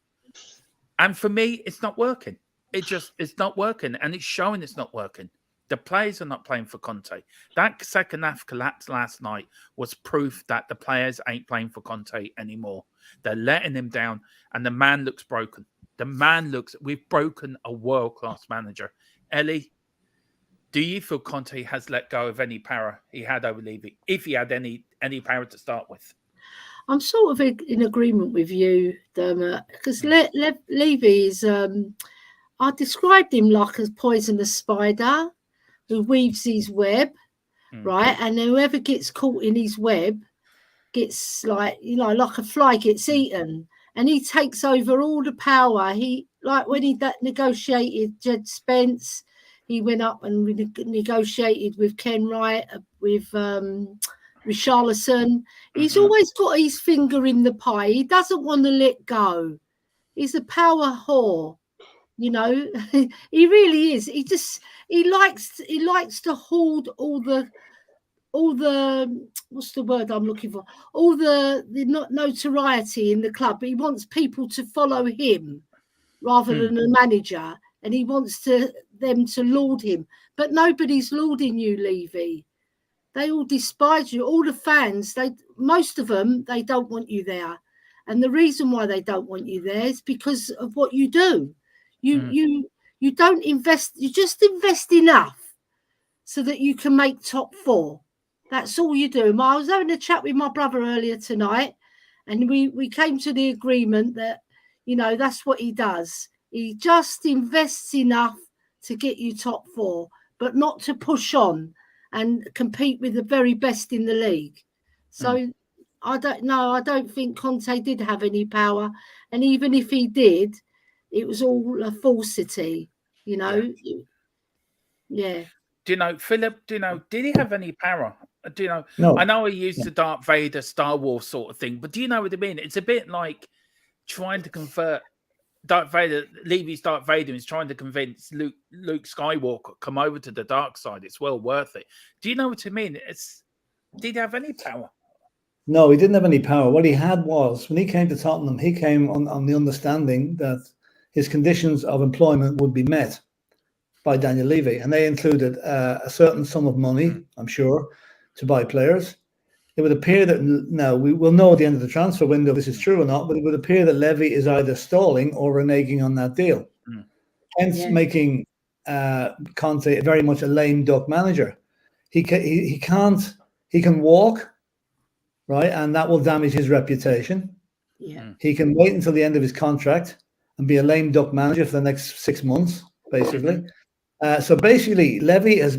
And for me, it's not working. It's not working. And it's showing it's not working. The players are not playing for Conte. That second half collapse last night was proof that the players ain't playing for Conte anymore. They're letting him down, and the man looks broken. We've broken a world-class manager. Ellie, do you feel Conte has let go of any power he had over Levy, if he had any power to start with? I'm sort of in agreement with you, Dermot, because Levy is, I described him like a poisonous spider who weaves his web, right? And whoever gets caught in his web gets like a fly gets eaten. And he takes over all the power. He, like when he negotiated Jed Spence, he went up and negotiated with Ken Wright, with Richarlison. He's always got his finger in the pie. He doesn't want to let go. He's a power whore. You know, he really is. He likes to hoard all the what's the word I'm looking for? All the notoriety in the club. He wants people to follow him rather than the manager, and he wants them to laud him. But nobody's lauding you, Levy. They all despise you. All the fans, most of them, they don't want you there. And the reason why they don't want you there is because of what you do. You don't invest. You just invest enough so that you can make top 4. That's all you do. I was having a chat with my brother earlier tonight, and we came to the agreement that, you know, that's what he does. He just invests enough to get you top 4, but not to push on and compete with the very best in the league. So I don't know. I don't think Conte did have any power. And even if he did, it was all a falsity, you know. Yeah. Do you know, Philip, did he have any power? Do you know? No. I know he used the Darth Vader, Star Wars sort of thing, but do you know what I mean? It's a bit like trying to convert Darth Vader, Levy's Darth Vader is trying to convince Luke Skywalker, come over to the dark side. It's well worth it. Do you know what I mean? Did he have any power? No, he didn't have any power. What he had was, when he came to Tottenham, he came on the understanding that his conditions of employment would be met by Daniel Levy, and they included a certain sum of money, I'm sure, to buy players. It would appear that now we will know at the end of the transfer window if this is true or not, but it would appear that Levy is either stalling or reneging on that deal, hence making Conte very much a lame duck manager. He can walk, right, and that will damage his reputation. Yeah, he can wait until the end of his contract and be a lame duck manager for the next 6 months, basically. So basically, the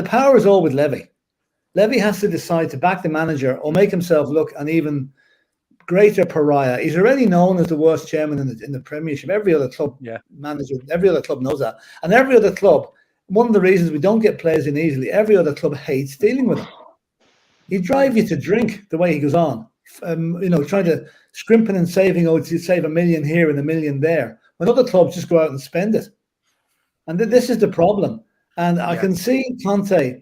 power is all with Levy. Levy has to decide to back the manager or make himself look an even greater pariah. He's already known as the worst chairman in the Premiership. Every other club manager, every other club knows that. And every other club, one of the reasons we don't get players in easily, every other club hates dealing with him. He'd drive you to drink the way he goes on. Trying to scrimping and saving, to save $1 million here and $1 million there. When other clubs just go out and spend it. And this is the problem. And I can see Conte,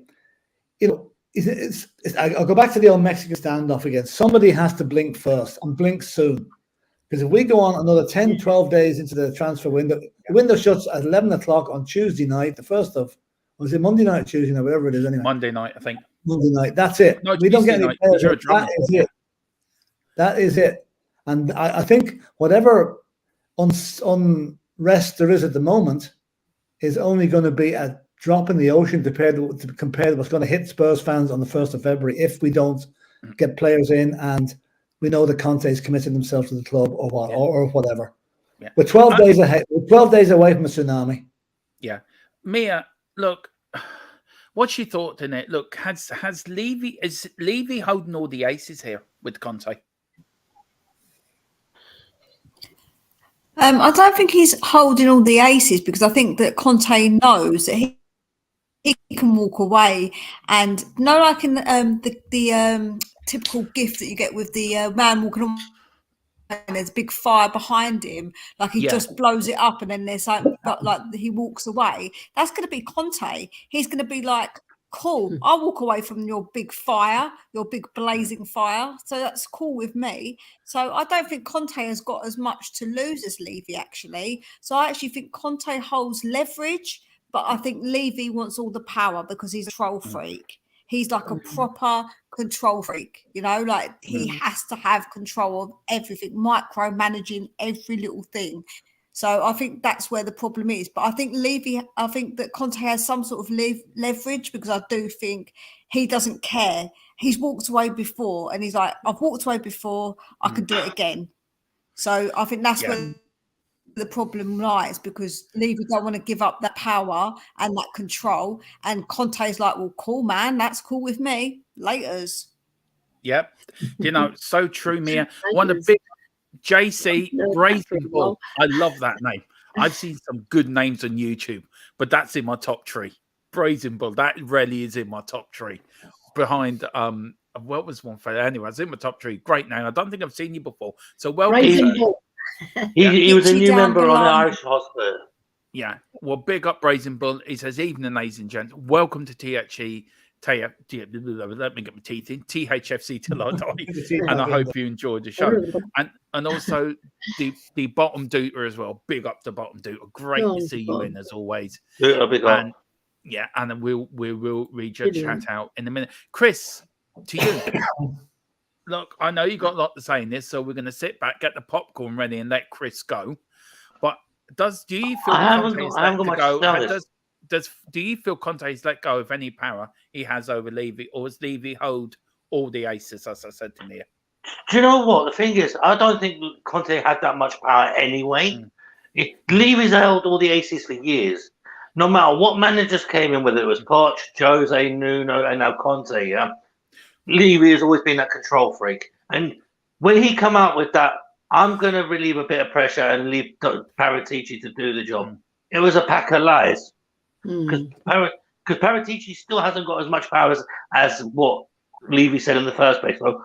I'll go back to the old Mexican standoff again. Somebody has to blink first and blink soon. Because if we go on another 10, 12 days into the transfer window, the window shuts at 11 o'clock on Tuesday night, the first of, was it Monday night or Tuesday night, whatever it is anyway. Monday night, I think. Monday night, that's it. No, we don't get any players. That is it. That is it. And I think whatever unrest there is at the moment is only going to be a drop in the ocean compared to what's going to hit Spurs fans on the 1st of February if we don't get players in and we know that Conte's committed himself to the club or what, or whatever. Yeah. We're 12 days ahead. We're 12 days away from a tsunami. Yeah. Mia, look, what's your thought in it? Look, is Levy holding all the aces here with Conte? I don't think he's holding all the aces because I think that Conte knows that he can walk away, and like in the typical gift that you get with the man walking and there's a big fire behind him, like he just blows it up, and then there's like he walks away. That's going to be Conte. He's going to be like, cool, I'll walk away from your big fire, your big blazing fire. So that's cool with me. So I don't think Conte has got as much to lose as Levy, actually. So I actually think Conte holds leverage, but I think Levy wants all the power because he's a control freak. He's like a proper control freak, you know, like he has to have control of everything, micromanaging every little thing. So I think that's where the problem is. But I think that Conte has some sort of leverage, because I do think he doesn't care. He's walked away before and he's like, I've walked away before, I can do it again. So I think that's where the problem lies, because Levy don't want to give up that power and that control. And Conte's like, well, cool, man, that's cool with me. Laters. Yep. You know, so true, Mia. One of the big JC Brazen Bull. I love that name. I've seen some good names on YouTube, but that's in my top three. Brazen Bull. That really is in my top three. Behind what was one for anyway? It's in my top three. Great name. I don't think I've seen you before. So Brazen Bull. He was a new member on the Irish Hospital. Yeah. Well, big up Brazen Bull. He says, evening, ladies and gents. Welcome to THE. Let me get my teeth in. THFC till I die. And I hope you enjoyed the show. And also the Bottom Duter as well. Big up the Bottom Duter. Great to see you in as always. And yeah, and we'll read your chat out in a minute. Chris, to you. Look, I know you got a lot to say in this, so we're going to sit back, get the popcorn ready, and let Chris go. But do you feel do you feel Conte's let go of any power he has over Levy, or does Levy hold all the aces, as I said to Mia? Do you know what? The thing is, I don't think Conte had that much power anyway. Levy's held all the aces for years. No matter what managers came in, whether it was Poch, Jose, Nuno, and now Conte, yeah, Levy has always been that control freak. And when he come out with that, I'm going to relieve a bit of pressure and leave Paratici to do the job. It was a pack of lies. Because Paratici still hasn't got as much power as what Levy said in the first place. So,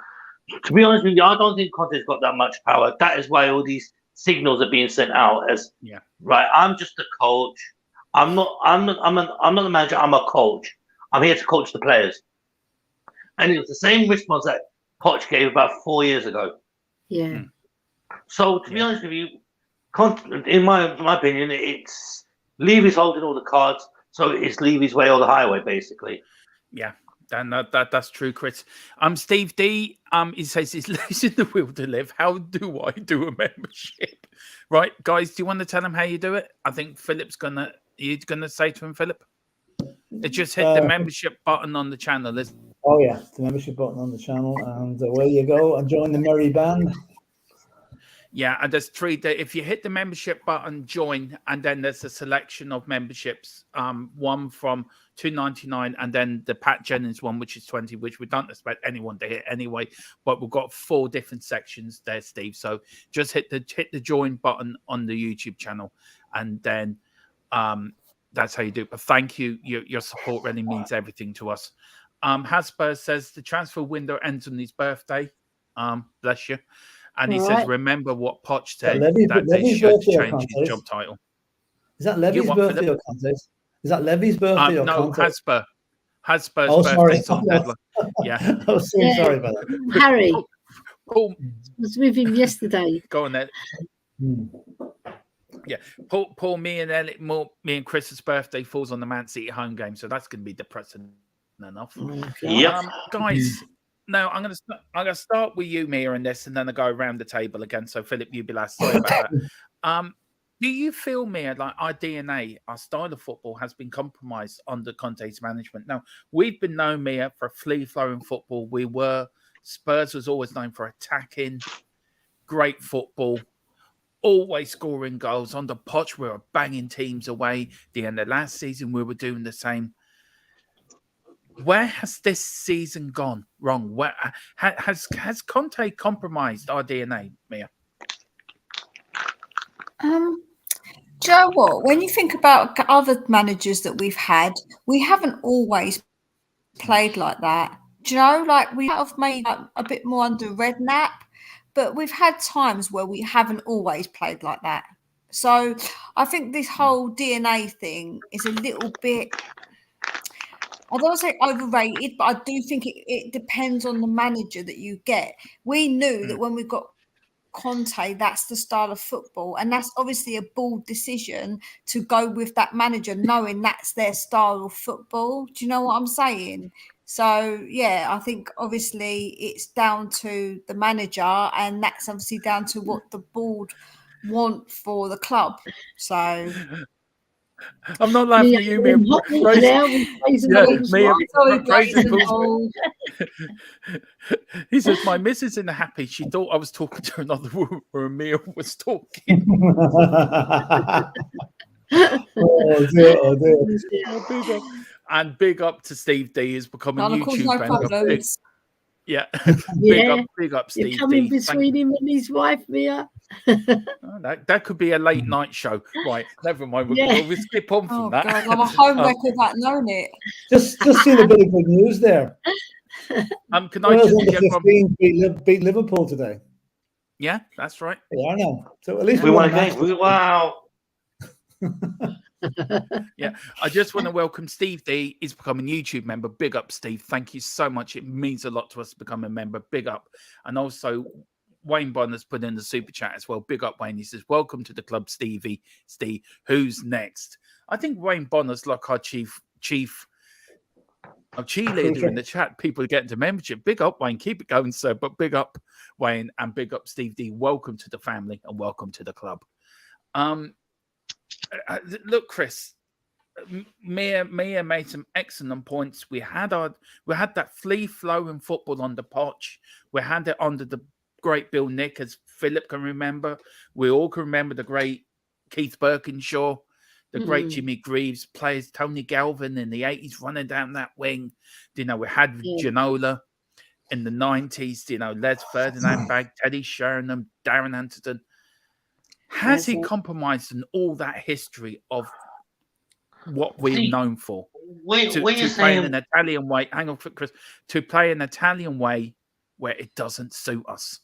to be honest with you, I don't think Conte's got that much power. That is why all these signals are being sent out as right. I'm just a coach. I'm not the manager. I'm a coach. I'm here to coach the players. And it was the same response that Poch gave about 4 years ago. Yeah. So to be honest with you, in my opinion, it's Levy's holding all the cards, so it's Levy's way or the highway, basically. Yeah, and that's true, Chris. Steve D, he says he's losing the will to live. How do I do a membership? Right, guys, do you want to tell him how you do it? I think Philip's gonna say to him, Philip. Just hit the membership button on the channel. Oh yeah, the membership button on the channel, and away you go and join the merry band. Yeah, and there's three. If you hit the membership button, join, and then there's a selection of memberships. One from $2.99, and then the Pat Jennings one, which is $20, which we don't expect anyone to hit anyway. But we've got 4 different sections there, Steve. So just hit the join button on the YouTube channel, and then that's how you do it. But thank you. Your support really means everything to us. Hasper says the transfer window ends on his birthday. Bless you. And he says, remember what Poch said, that they should change his job title. Is that Levy's birthday or Conte's? Is that Levy's birthday or no, Conte's? Hasper's birthday's on deadline. Yeah. I was so sorry about that. Harry Paul was with him yesterday. Go on then. Yeah. Paul, me and Chris's birthday falls on the Man City home game, so that's going to be depressing enough. Guys. No, I'm gonna start with you, Mia, in this, and then I go around the table again. So, Philip, you be last. Sorry about that. Do you feel, Mia, like our DNA, our style of football has been compromised under Conte's management? Now, we've been known, Mia, for free-flowing football. Spurs was always known for attacking, great football, always scoring goals. Under Poch, we were banging teams away. The end of last season, we were doing the same. Where has this season gone wrong? Where has Conte compromised our DNA, Mia? Do you know what? When you think about other managers that we've had, we haven't always played like that. Do you know, like we have made a bit more under Redknapp, but we've had times where we haven't always played like that. So I think this whole DNA thing is a little bit, I don't want to say overrated, but I do think it depends on the manager that you get. We knew that when we got Conte, that's the style of football, and that's obviously a bold decision to go with that manager, knowing that's their style of football. Do you know what I'm saying? So yeah, I think obviously it's down to the manager, and that's obviously down to what the board want for the club. So I'm not laughing at you, Mia. He says, my missus isn't happy. She thought I was talking to another woman or Mia was talking. Oh dear. And big up to Steve D is becoming YouTube. No problems. Yeah. Big up Steve D. Coming between him and his wife, Mia. That could be a late night show. Right, never mind. We'll skip on from that. God, I'm a home record that known it. Just seen a bit of good news there. Can I just get 15 beat Liverpool today? Yeah, that's right. Yeah, I know. So at least we won a game. Wow. Yeah, I just want to welcome Steve D. He's becoming a YouTube member. Big up, Steve. Thank you so much. It means a lot to us to become a member. Big up. And also, Wayne Bonner's put in the super chat as well. Big up, Wayne. He says, welcome to the club, Stevie. Steve, who's next? I think Wayne Bonner's like our chief cheerleader in the chat. People are getting to membership. Big up, Wayne. Keep it going, sir. But big up, Wayne, and big up, Steve D. Welcome to the family and welcome to the club. Look, Chris, Mia made some excellent points. We had that free flow in football on the pitch. We had it under the great Bill Nick, as Philip can remember. We all can remember the great Keith Birkinshaw, the great Jimmy Greaves, players Tony Galvin in the 80s running down that wing. We had Ginola in the 90s, Les Ferdinand Bag, Teddy Sheringham, Darren Anderton. Has he compromised in all that history of what we're known for? To play in an Italian way, hang on, Chris, to play an Italian way where it doesn't suit us.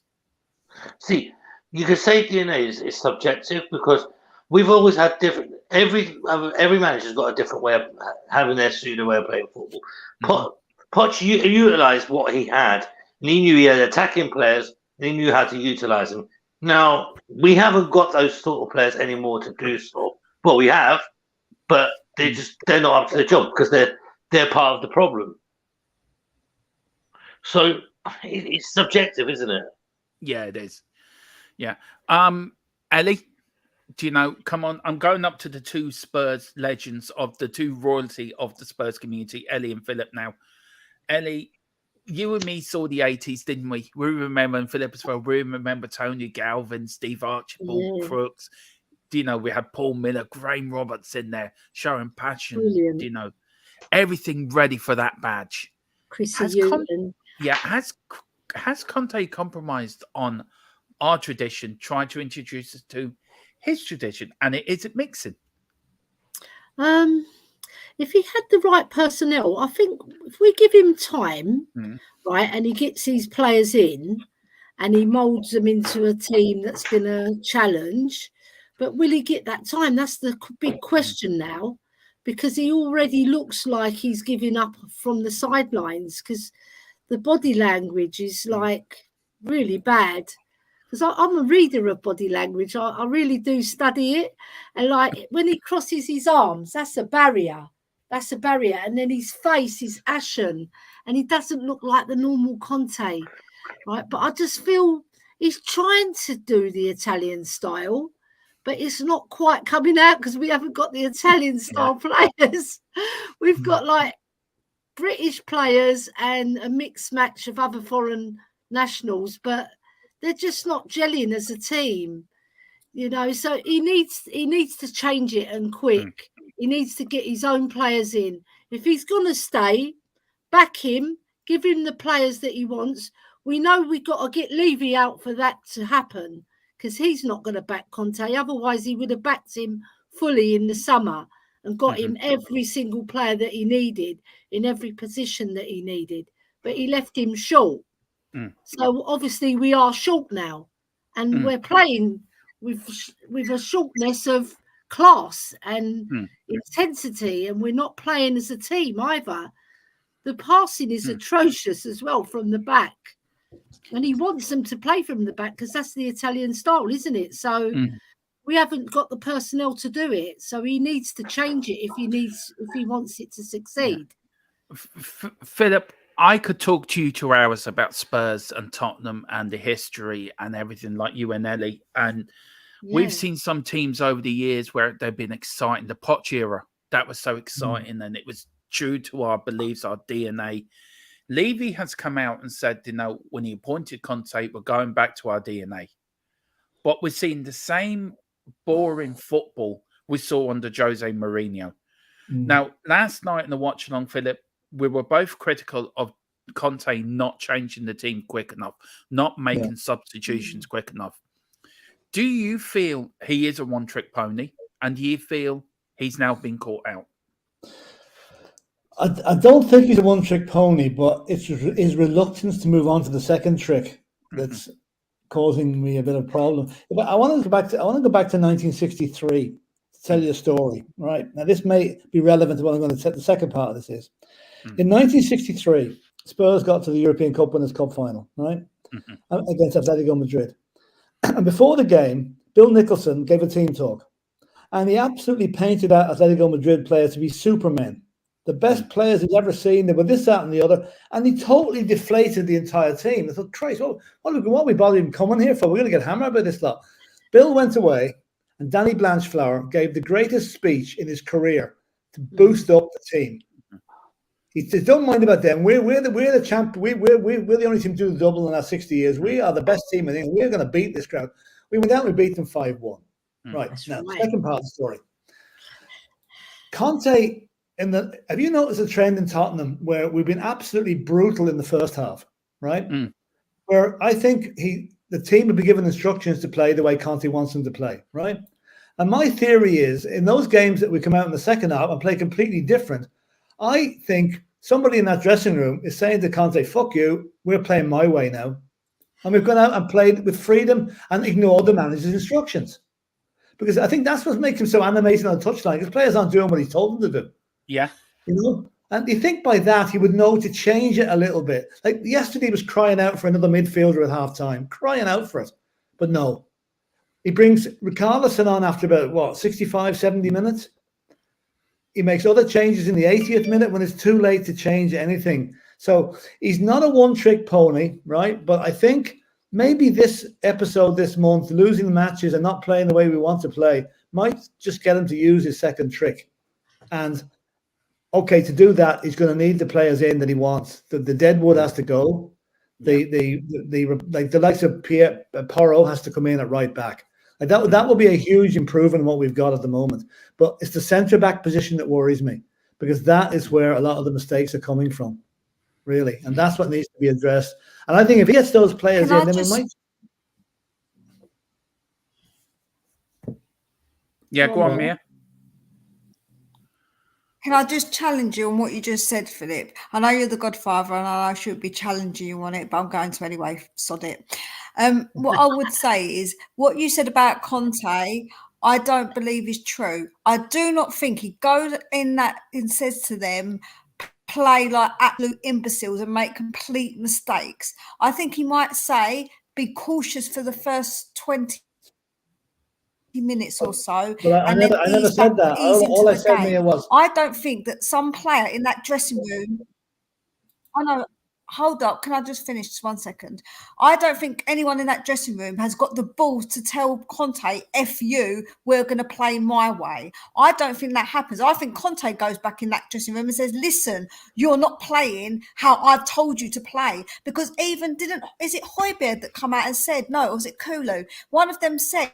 See, you could say DNA is subjective because we've always had different. Every manager's got a different way of having their pseudo way of playing football. Poch utilised what he had, and he knew he had attacking players, and he knew how to utilise them. Now, we haven't got those sort of players anymore to do so. Well, we have, but they're not up to the job because they're part of the problem. So it's subjective, isn't it? Yeah, it is. Yeah. Ellie, come on. I'm going up to the two Spurs legends of the two royalty of the Spurs community, Ellie and Philip now. Ellie, you and me saw the 80s, didn't we? We remember, and Philip as well, we remember Tony Galvin, Steve Archibald, Crooks. We had Paul Miller, Graham Roberts in there, showing passion. Brilliant. Everything ready for that badge. Has Conte compromised on our tradition, trying to introduce us to his tradition? And is it mixing? If he had the right personnel, I think if we give him time, right, and he gets these players in and he moulds them into a team that's going to challenge, but will he get that time? That's the big question now, because he already looks like he's giving up from the sidelines because the body language is like really bad. Because I'm a reader of body language. I really do study it. And like when he crosses his arms, that's a barrier. That's a barrier. And then his face is ashen and he doesn't look like the normal Conte, right? But I just feel he's trying to do the Italian style, but it's not quite coming out because we haven't got the Italian style players. We've got like British players and a mixed match of other foreign nationals, but they're just not gelling as a team, so he needs to change it and quick. He needs to get his own players in. If he's going to stay, back him, give him the players that he wants. We know we've got to get Levy out for that to happen because he's not going to back Conte. Otherwise, he would have backed him fully in the summer and got him every single player that he needed in every position that he needed. But he left him short. So obviously we are short now, and we're playing with a shortness of class and intensity, and we're not playing as a team either. The passing is atrocious as well from the back, and he wants them to play from the back because that's the Italian style, isn't it? So we haven't got the personnel to do it. So he needs to change it if he wants it to succeed. Philip, I could talk to you 2 hours about Spurs and Tottenham and the history and everything, like you and Ellie. And we've seen some teams over the years where they've been exciting. The Poch era, that was so exciting, and it was true to our beliefs, our DNA. Levy has come out and said, when he appointed Conte, we're going back to our DNA. But we're seeing the same boring football we saw under Jose Mourinho. Now, last night in the watch-along, Philip, we were both critical of Conte not changing the team quick enough, not making substitutions quick enough. Do you feel he is a one-trick pony? And do you feel he's now been caught out? I don't think he's a one-trick pony, but it's his reluctance to move on to the second trick that's causing me a bit of a problem. But I want to go back to 1963 to tell you a story. Right now, this may be relevant to what I'm going to say. The second part of this is in 1963, Spurs got to the European Cup Winners' Cup final, right, against Atletico Madrid. And before the game, Bill Nicholson gave a team talk, and he absolutely painted out Atletico Madrid players to be supermen, the best players he's ever seen. They were this, that, and the other, and he totally deflated the entire team. I thought, Christ, what are we bothering coming here for? We're going to get hammered by this lot. Bill went away, and Danny Blanchflower gave the greatest speech in his career to boost up the team. He says, "Don't mind about them. We're the champ. We're the only team to do the double in our 60 years. We are the best team in England. We're going to beat this crowd." We went out and we beat them 5-1. Right. Now, second part of the story. Conte, have you noticed a trend in Tottenham where we've been absolutely brutal in the first half, right? Where I think the team would be given instructions to play the way Conte wants them to play, right? And my theory is, in those games that we come out in the second half and play completely different, I think somebody in that dressing room is saying to Conte, "Fuck you, we're playing my way now." And we've gone out and played with freedom and ignored the manager's instructions. Because I think that's what makes him so animated on the touchline, because players aren't doing what he told them to do. Yeah. And you think by that he would know to change it a little bit. Like yesterday he was crying out for another midfielder at half-time, crying out for it. But no. He brings Richarlison on after about, 65, 70 minutes? He makes other changes in the 80th minute when it's too late to change anything. So he's not a one-trick pony, right? But I think maybe this episode this month, losing the matches and not playing the way we want to play, might just get him to use his second trick. And, okay, to do that, he's going to need the players in that he wants. The deadwood has to go. The likes of Pierre Porro has to come in at right back. Like that will be a huge improvement in what we've got at the moment. But it's the centre-back position that worries me, because that is where a lot of the mistakes are coming from, really. And that's what needs to be addressed. And I think if he gets those players in, then we might... Yeah, go on, Mia. Can I just challenge you on what you just said, Philip? I know you're the godfather and I should be challenging you on it, but I'm going to anyway. Sod it. What I would say is what you said about Conte, I don't believe is true. I do not think he goes in that and says to them, play like absolute imbeciles and make complete mistakes. I think he might say, be cautious for the first 20 minutes or so. But I never said that. All I said, Mia, was... I don't think that some player in that dressing room... I know... Hold up, can I just finish just 1 second? I don't think anyone in that dressing room has got the balls to tell Conte, F you, we're going to play my way. I don't think that happens. I think Conte goes back in that dressing room and says, listen, you're not playing how I've told you to play. Because even is it Højbjerg that come out and said, no, or was it Kulu? One of them said,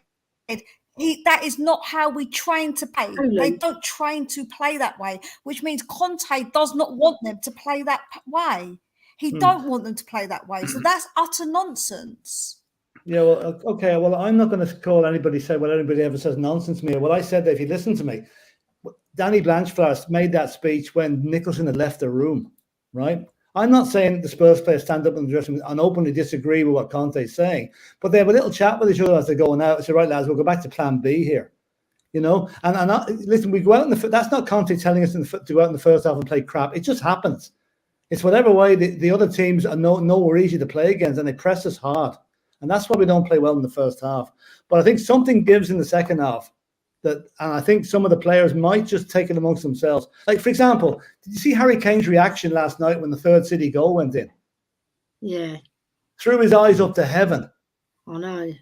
that is not how we train to play. They don't train to play that way, which means Conte does not want them to play that way. He don't want them to play that way. So that's utter nonsense. Yeah, well, okay. Well, I'm not going to call anybody ever says nonsense to me. Well, I said that if you listen to me, Danny Blanchflower made that speech when Nicholson had left the room, right? I'm not saying the Spurs players stand up in the dressing room and openly disagree with what Conte's saying, but they have a little chat with each other as they're going out. Say, right, lads, we'll go back to plan B here. You know, listen, we go out in the. That's not Conte telling us to go out in the first half and play crap. It just happens. It's whatever way the other teams are nowhere easy to play against, and they press us hard, and that's why we don't play well in the first half. But I think something gives in the second half and I think some of the players might just take it amongst themselves. Like, for example, did you see Harry Kane's reaction last night when the third City goal went in? Yeah, threw his eyes up to heaven. I know.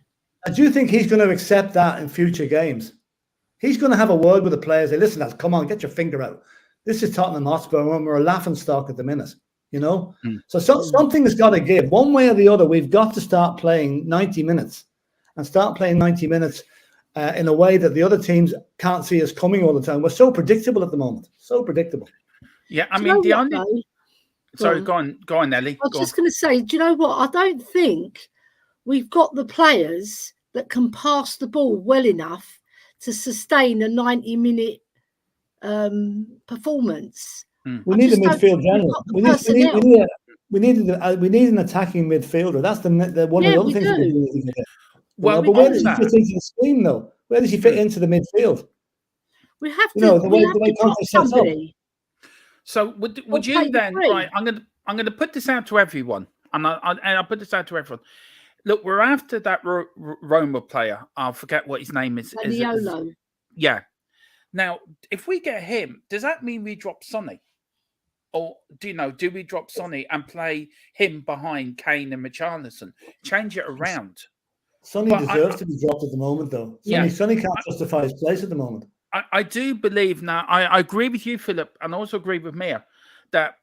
And do you think he's going to accept that in future games? He's going to have a word with the players. Say, listen, lads, come on, get your finger out. This is Tottenham Hotspur, and we're a laughing stock at the minute, you know? So something has got to give. One way or the other, we've got to start playing 90 minutes and start playing 90 minutes in a way that the other teams can't see us coming all the time. We're so predictable at the moment. So predictable. Yeah, I mean, the only... Sorry, go on, Ellie. I was just going to say, do you know what? I don't think we've got the players that can pass the ball well enough to sustain a 90-minute performance. We need a midfield general. We need an attacking midfielder. That's the one of the other things we do. Well, but where does he fit into the scheme, though? Where does he fit into the midfield? We have to. The way Conte sets up. So would you then? Right, I'm going to put this out to everyone, and I'll put this out to everyone. Look, we're after that Roma player. I'll forget what his name is. Yeah. Now, if we get him, does that mean we drop Sonny? Or do we drop Sonny and play him behind Kane and Richarlison? Change it around. Sonny deserves to be dropped at the moment, though. Sonny can't justify his place at the moment. I do believe now. I agree with you, Philip, and also agree with Mia that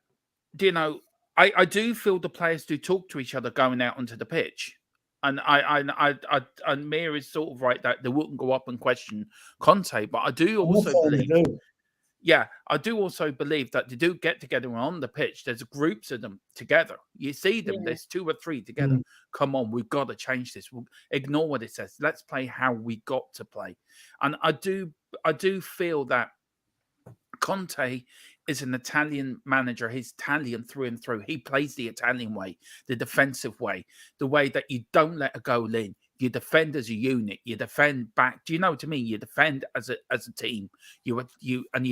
I do feel the players do talk to each other going out onto the pitch, and and Mia is sort of right that they wouldn't go up and question Conte, but I do also believe. Yeah, I do also believe that they do get together on the pitch. There's groups of them together. You see them. There's 2 or 3 together. Come on, we've got to change this. We'll ignore what it says. Let's play how we got to play. And I do feel that Conte is an Italian manager. He's Italian through and through. He plays the Italian way, the defensive way, the way that you don't let a goal in. You defend as a unit. You defend back. Do you know what I mean? You defend as a team. You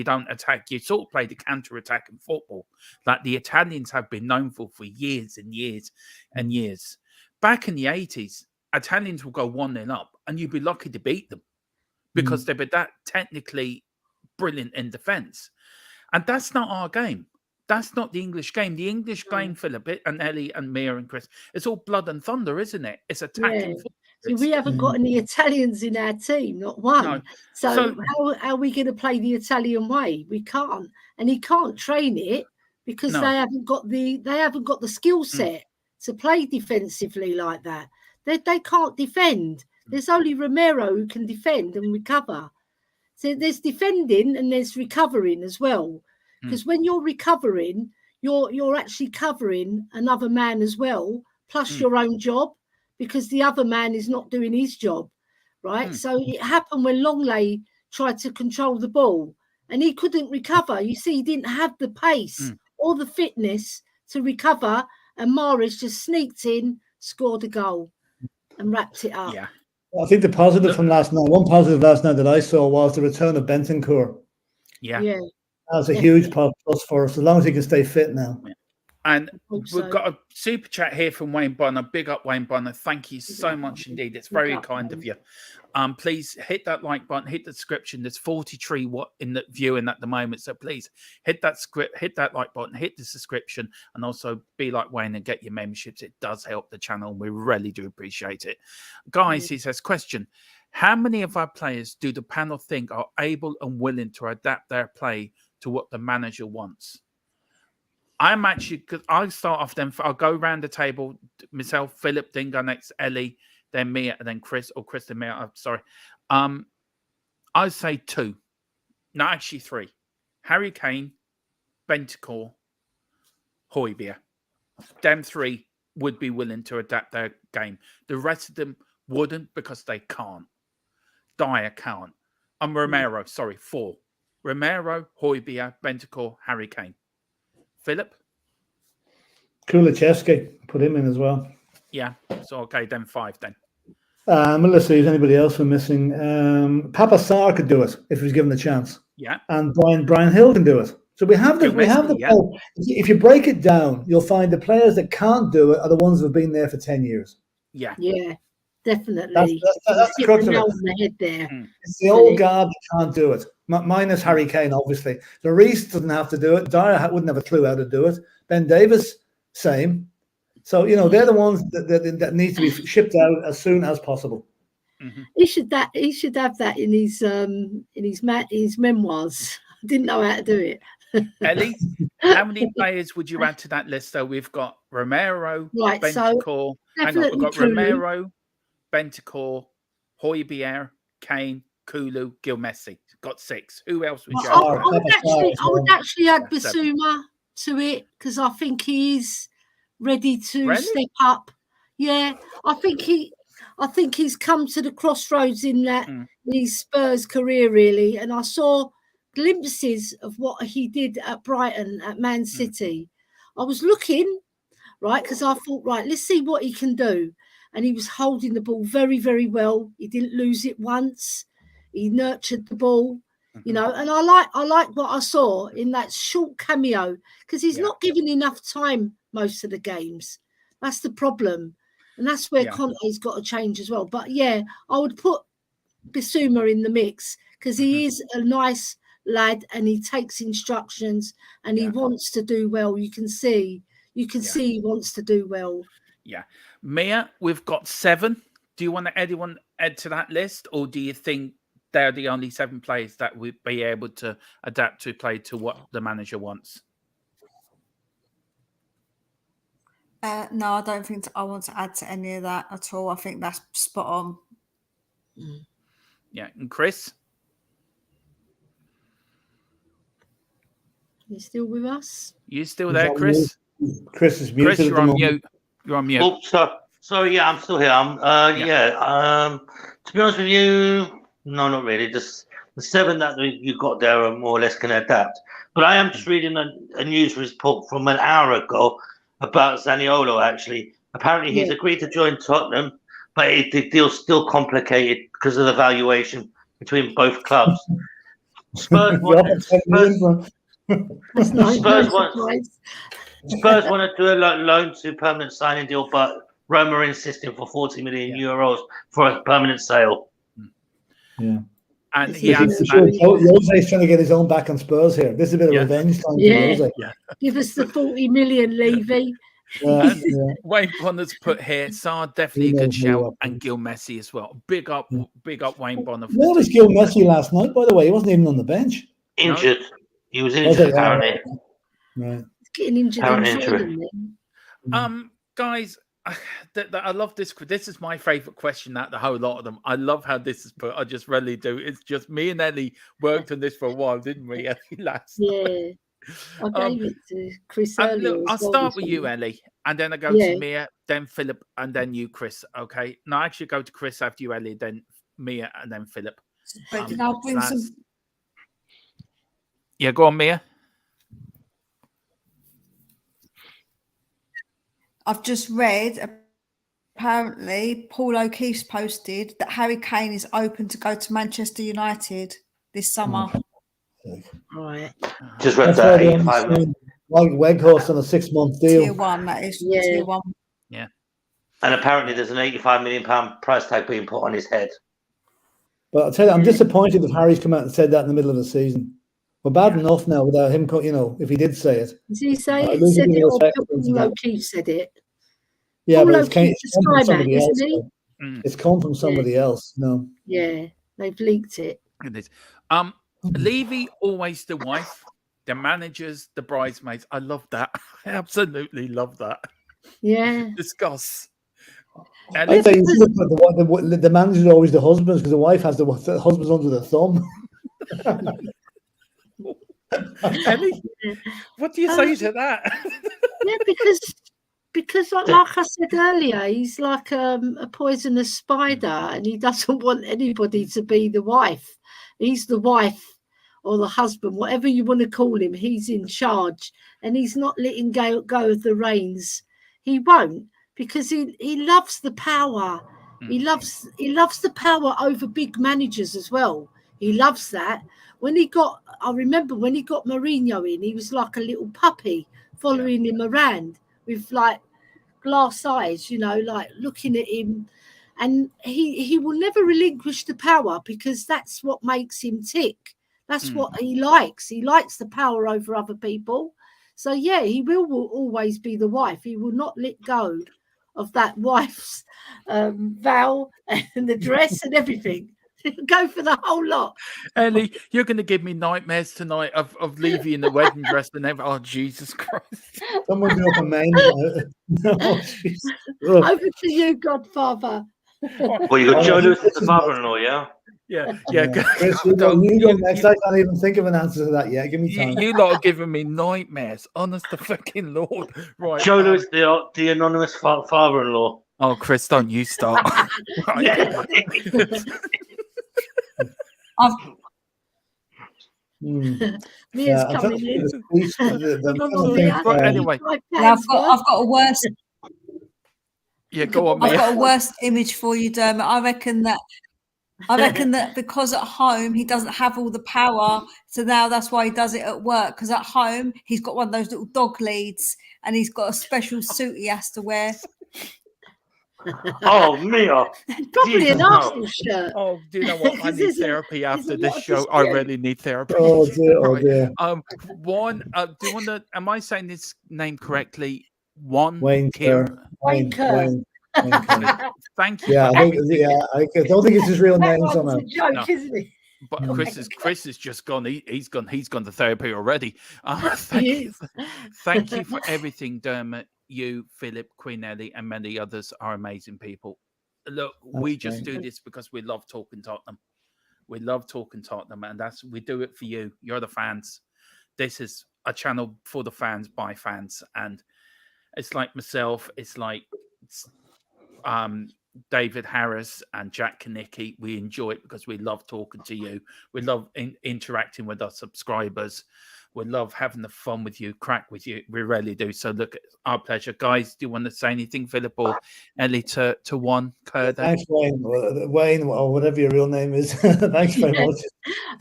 don't attack. You sort of play the counter-attack in football, like the Italians have been known for years and years and years. Back in the 80s, Italians will go 1-0 up, and you'd be lucky to beat them because they were that technically brilliant in defence. And that's not our game. That's not the English game. The English game, Philip, and Ellie and Mia and Chris, it's all blood and thunder, isn't it? It's attacking football. See, we haven't got any Italians in our team, not one. No. So how are we going to play the Italian way? We can't, and he can't train it because they haven't got the skill set to play defensively like that. They can't defend. There's only Romero who can defend and recover. So there's defending and there's recovering as well. Because when you're recovering, you're actually covering another man as well, plus your own job. Because the other man is not doing his job, right? So it happened when Longley tried to control the ball and he couldn't recover. You see, he didn't have the pace or the fitness to recover, and Mahrez just sneaked in, scored a goal and wrapped it up. Yeah. I think the positive from last night, one positive last night that I saw was the return of Bentancur. Yeah. That was a huge plus for us, as long as he can stay fit now. Yeah. And we've got a super chat here from Wayne Bonner. Big up, Wayne Bonner. Thank you so much indeed. It's very kind of you. Please hit that like button, hit the description. There's 43 in the viewing at the moment. So please hit that like button, hit the subscription, and also be like Wayne and get your memberships. It does help the channel. And we really do appreciate it. Guys, he says, question. How many of our players do the panel think are able and willing to adapt their play to what the manager wants? I'm actually, because I'll start off then. I'll go around the table. Myself, Philip, then go next, Ellie, then Mia, and then Chris, or Chris and Mia. I'm sorry. I'd say 2. No, actually 3. Harry Kane, Bentancur, Højbjerg. Them 3 would be willing to adapt their game. The rest of them wouldn't because they can't. Dyer can't. And Romero, 4. Romero, Højbjerg, Bentancur, Harry Kane. Philip? Kulichevsky, put him in as well. Yeah. So okay, then 5 then. Well, let's see if anybody else we're missing. Papa Sarr could do it if he was given the chance. Yeah. And Brian Hill can do it. So we have the Yeah. If you break it down, you'll find the players that can't do it are the ones that have been there for 10 years. Yeah. Yeah, definitely. That's the crux of it. Nail on the head there. It's the old guard that can't do it. Minus Harry Kane, obviously. The Reece doesn't have to do it. Dyer wouldn't have a clue how to do it. Ben Davis, same. So they're the ones that need to be shipped out as soon as possible. Mm-hmm. He should have that in his memoirs. I didn't know how to do it. Ellie, how many players would you add to that list? So we've got Romero, Right, Bentancur. Hang on, we've got Truly. Romero, Bentancur, Højbjerg, Kane, Kulu, Gil Messi. Got 6. Who else would you add? I would actually add Basuma to it because I think he is ready to step up. Yeah, I think he's come to the crossroads in his Spurs career really, and I saw glimpses of what he did at Brighton, at Man City. I was looking, right, because I thought, right, let's see what he can do. And he was holding the ball very, very well. He didn't lose it once. He nurtured the ball, and I like what I saw in that short cameo because he's not given enough time most of the games. That's the problem. And that's where Conte's got to change as well. But yeah, I would put Bissouma in the mix because he is a nice lad and he takes instructions and he wants to do well. You can see he wants to do well. Yeah. Mia, we've got 7. Do you want to add to that list, or do you think they're the only 7 players that would be able to adapt to play to what the manager wants? No, I don't think I want to add to any of that at all. I think that's spot on. Yeah, and Chris? You still with us? You still there, Chris? Chris is muted. Chris, you're on mute. You're on mute. Oh, sorry. Yeah, I'm still here. To be honest with you, no, not really. Just the 7 that you got there are more or less can adapt. But I am just reading a news report from an hour ago about Zaniolo. Actually, apparently he's agreed to join Tottenham, but the deal's still complicated because of the valuation between both clubs. Spurs want to do a loan to permanent signing deal, but Roma are insisting for 40 million euros for a permanent sale. Yeah. And Jose's trying to get his own back on Spurs here. This is a bit of revenge time for Jose. Yeah. Give us the 40 million, Levy. Wayne Bonner's put here, Sarr definitely a good shout, and Gil Messi as well. Big up Wayne Bonner. Where was Gil Messi last night, by the way? He wasn't even on the bench. Injured. No. He was injured, apparently. Right. Getting injured. Guys, I love this. This is my favourite question out the whole lot of them. I love how this is put. I just really do. It's just me and Ellie worked on this for a while, didn't we, Ellie, last night? I gave it to Chris earlier. Look, I'll start with you, Ellie, and then I go to Mia, then Philip, and then you, Chris. Okay? No, I actually go to Chris after you, Ellie, then Mia, and then Philip. Yeah, go on, Mia. I've just read, apparently, Paul O'Keefe's posted that Harry Kane is open to go to Manchester United this summer. Right. Just read that. 85 like Weghorst on a 6-month deal. Tier 1, that is. Tier 1. Yeah. And apparently there's an £85 million price tag being put on his head. But I'll tell you, I'm disappointed that Harry's come out and said that in the middle of the season. We're bad enough now without him, if he did say it. Did he say it? Said it or Paul O'Keefe said it? Yeah, Paul but it's come from somebody else. Isn't he? It's come from somebody else. No. Yeah, they've leaked it. Levy, always the wife, the managers, the bridesmaids. I love that. I absolutely love that. Yeah. Discuss. I'd say the manager's always the husbands because the wife has the husbands under the thumb. Ellie, what do you say to that? Yeah, because like I said earlier, he's like a poisonous spider, and he doesn't want anybody to be the wife. He's the wife or the husband, whatever you want to call him, he's in charge, and he's not letting go of the reins. He won't, because he loves the power. He loves the power over big managers as well. He loves that. I remember when he got Mourinho in, he was like a little puppy following him around with like glass eyes, like looking at him. And he will never relinquish the power, because that's what makes him tick. That's what he likes. He likes the power over other people. So, yeah, he will always be the wife. He will not let go of that wife's vow and the dress and everything. Go for the whole lot. Ellie, you're going to give me nightmares tonight of Levy in the wedding dress and everything. Oh, Jesus Christ. Someone be up a main. Over to you, Godfather. Well, you got Joe Lewis as the father-in-law, yeah? Yeah. Chris, you go next. I can't even think of an answer to that yet. Give me time. You lot are giving me nightmares. Honest to fucking Lord. Right. Joe Lewis, the anonymous father-in-law. Oh, Chris, don't you start. Right. Mia's coming in. Anyway, I've got a worse. Yeah, go on, Mia. I've got a worse image for you, Dermot. I reckon that because at home he doesn't have all the power, so now that's why he does it at work. Because at home he's got one of those little dog leads, and he's got a special suit he has to wear. Oh, Mia. Probably an Arsenal shirt. Oh, do you know what? I need therapy after this show. I really need therapy. Oh dear. One. Do you want to? Am I saying this name correctly? Wayne Kerr. Wayne Kerr. Thank you. Yeah, I don't think it's his real name somehow. It's a joke, isn't it? But Chris has just gone. He's gone to therapy already. Thank you for everything, Dermot. You, Philip, Queen Ellie, and many others are amazing people. Look, we just do this because we love talking Tottenham. We love talking Tottenham, and we do it for you. You're the fans. This is a channel for the fans by fans, and it's like myself. It's like David Harris and Jack Kanicki. We enjoy it because we love talking to you. We love interacting with our subscribers. We love having the fun with you, crack with you. We really do. So look, our pleasure. Guys, do you want to say anything, Philip or Ellie, to one Kerr? Thanks, Wayne, or whatever your real name is. Thanks very much.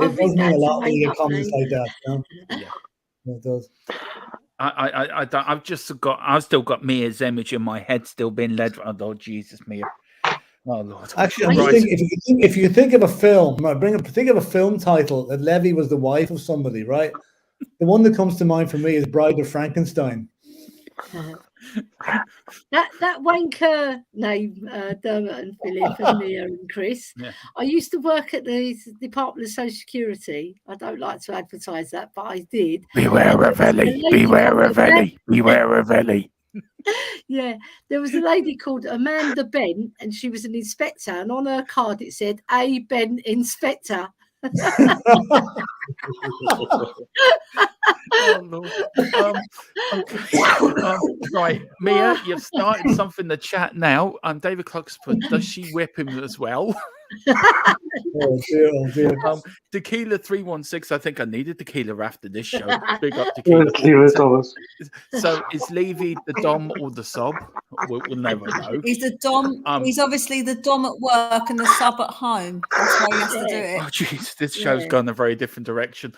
It does mean a lot when you get comments like that. Yeah, it does. I've still got Mia's image in my head, still being led. Oh Lord Jesus, Mia. Oh Lord. Actually, if you think of a film, think of a film title that Levy was the wife of somebody, right? The one that comes to mind for me is Bride of Frankenstein. That Wayne Kerr name, Dermot and Philip and Mia and Chris. Yeah. I used to work at the Department of Social Security. I don't like to advertise that, but I did. Beware of Ellie. Beware of Ellie. Beware of Ellie. Yeah, there was a lady called Amanda Bent, and she was an inspector, and on her card it said A. Bent Inspector. Right, Mia, you've started something in the chat now. David Clark's put, does she whip him as well? Oh dear. Tequila 316. I think I needed tequila after this show. Big up tequila. So is Levy the dom or the sub? We'll never know. He's the dom. He's obviously the dom at work and the sub at home. That's why he has to do it. Oh jeez, this show's gone a very different direction.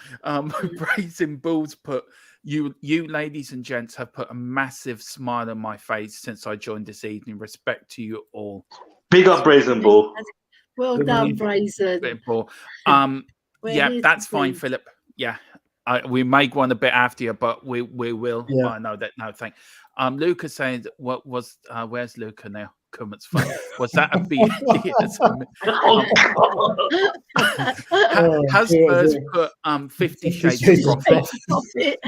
Brazen Bulls put, you ladies and gents have put a massive smile on my face since I joined this evening. Respect to you all. Big up Brazen Bull. Well done, Brazen. Yeah, that's fine, Philip. Yeah, we may go on a bit after you, but we will. Yeah. No, thank. Luca saying, "What was? Where's Luca now?" Kummet's fun. Was that a beat? Has Spurs put 50 Shades of Profit?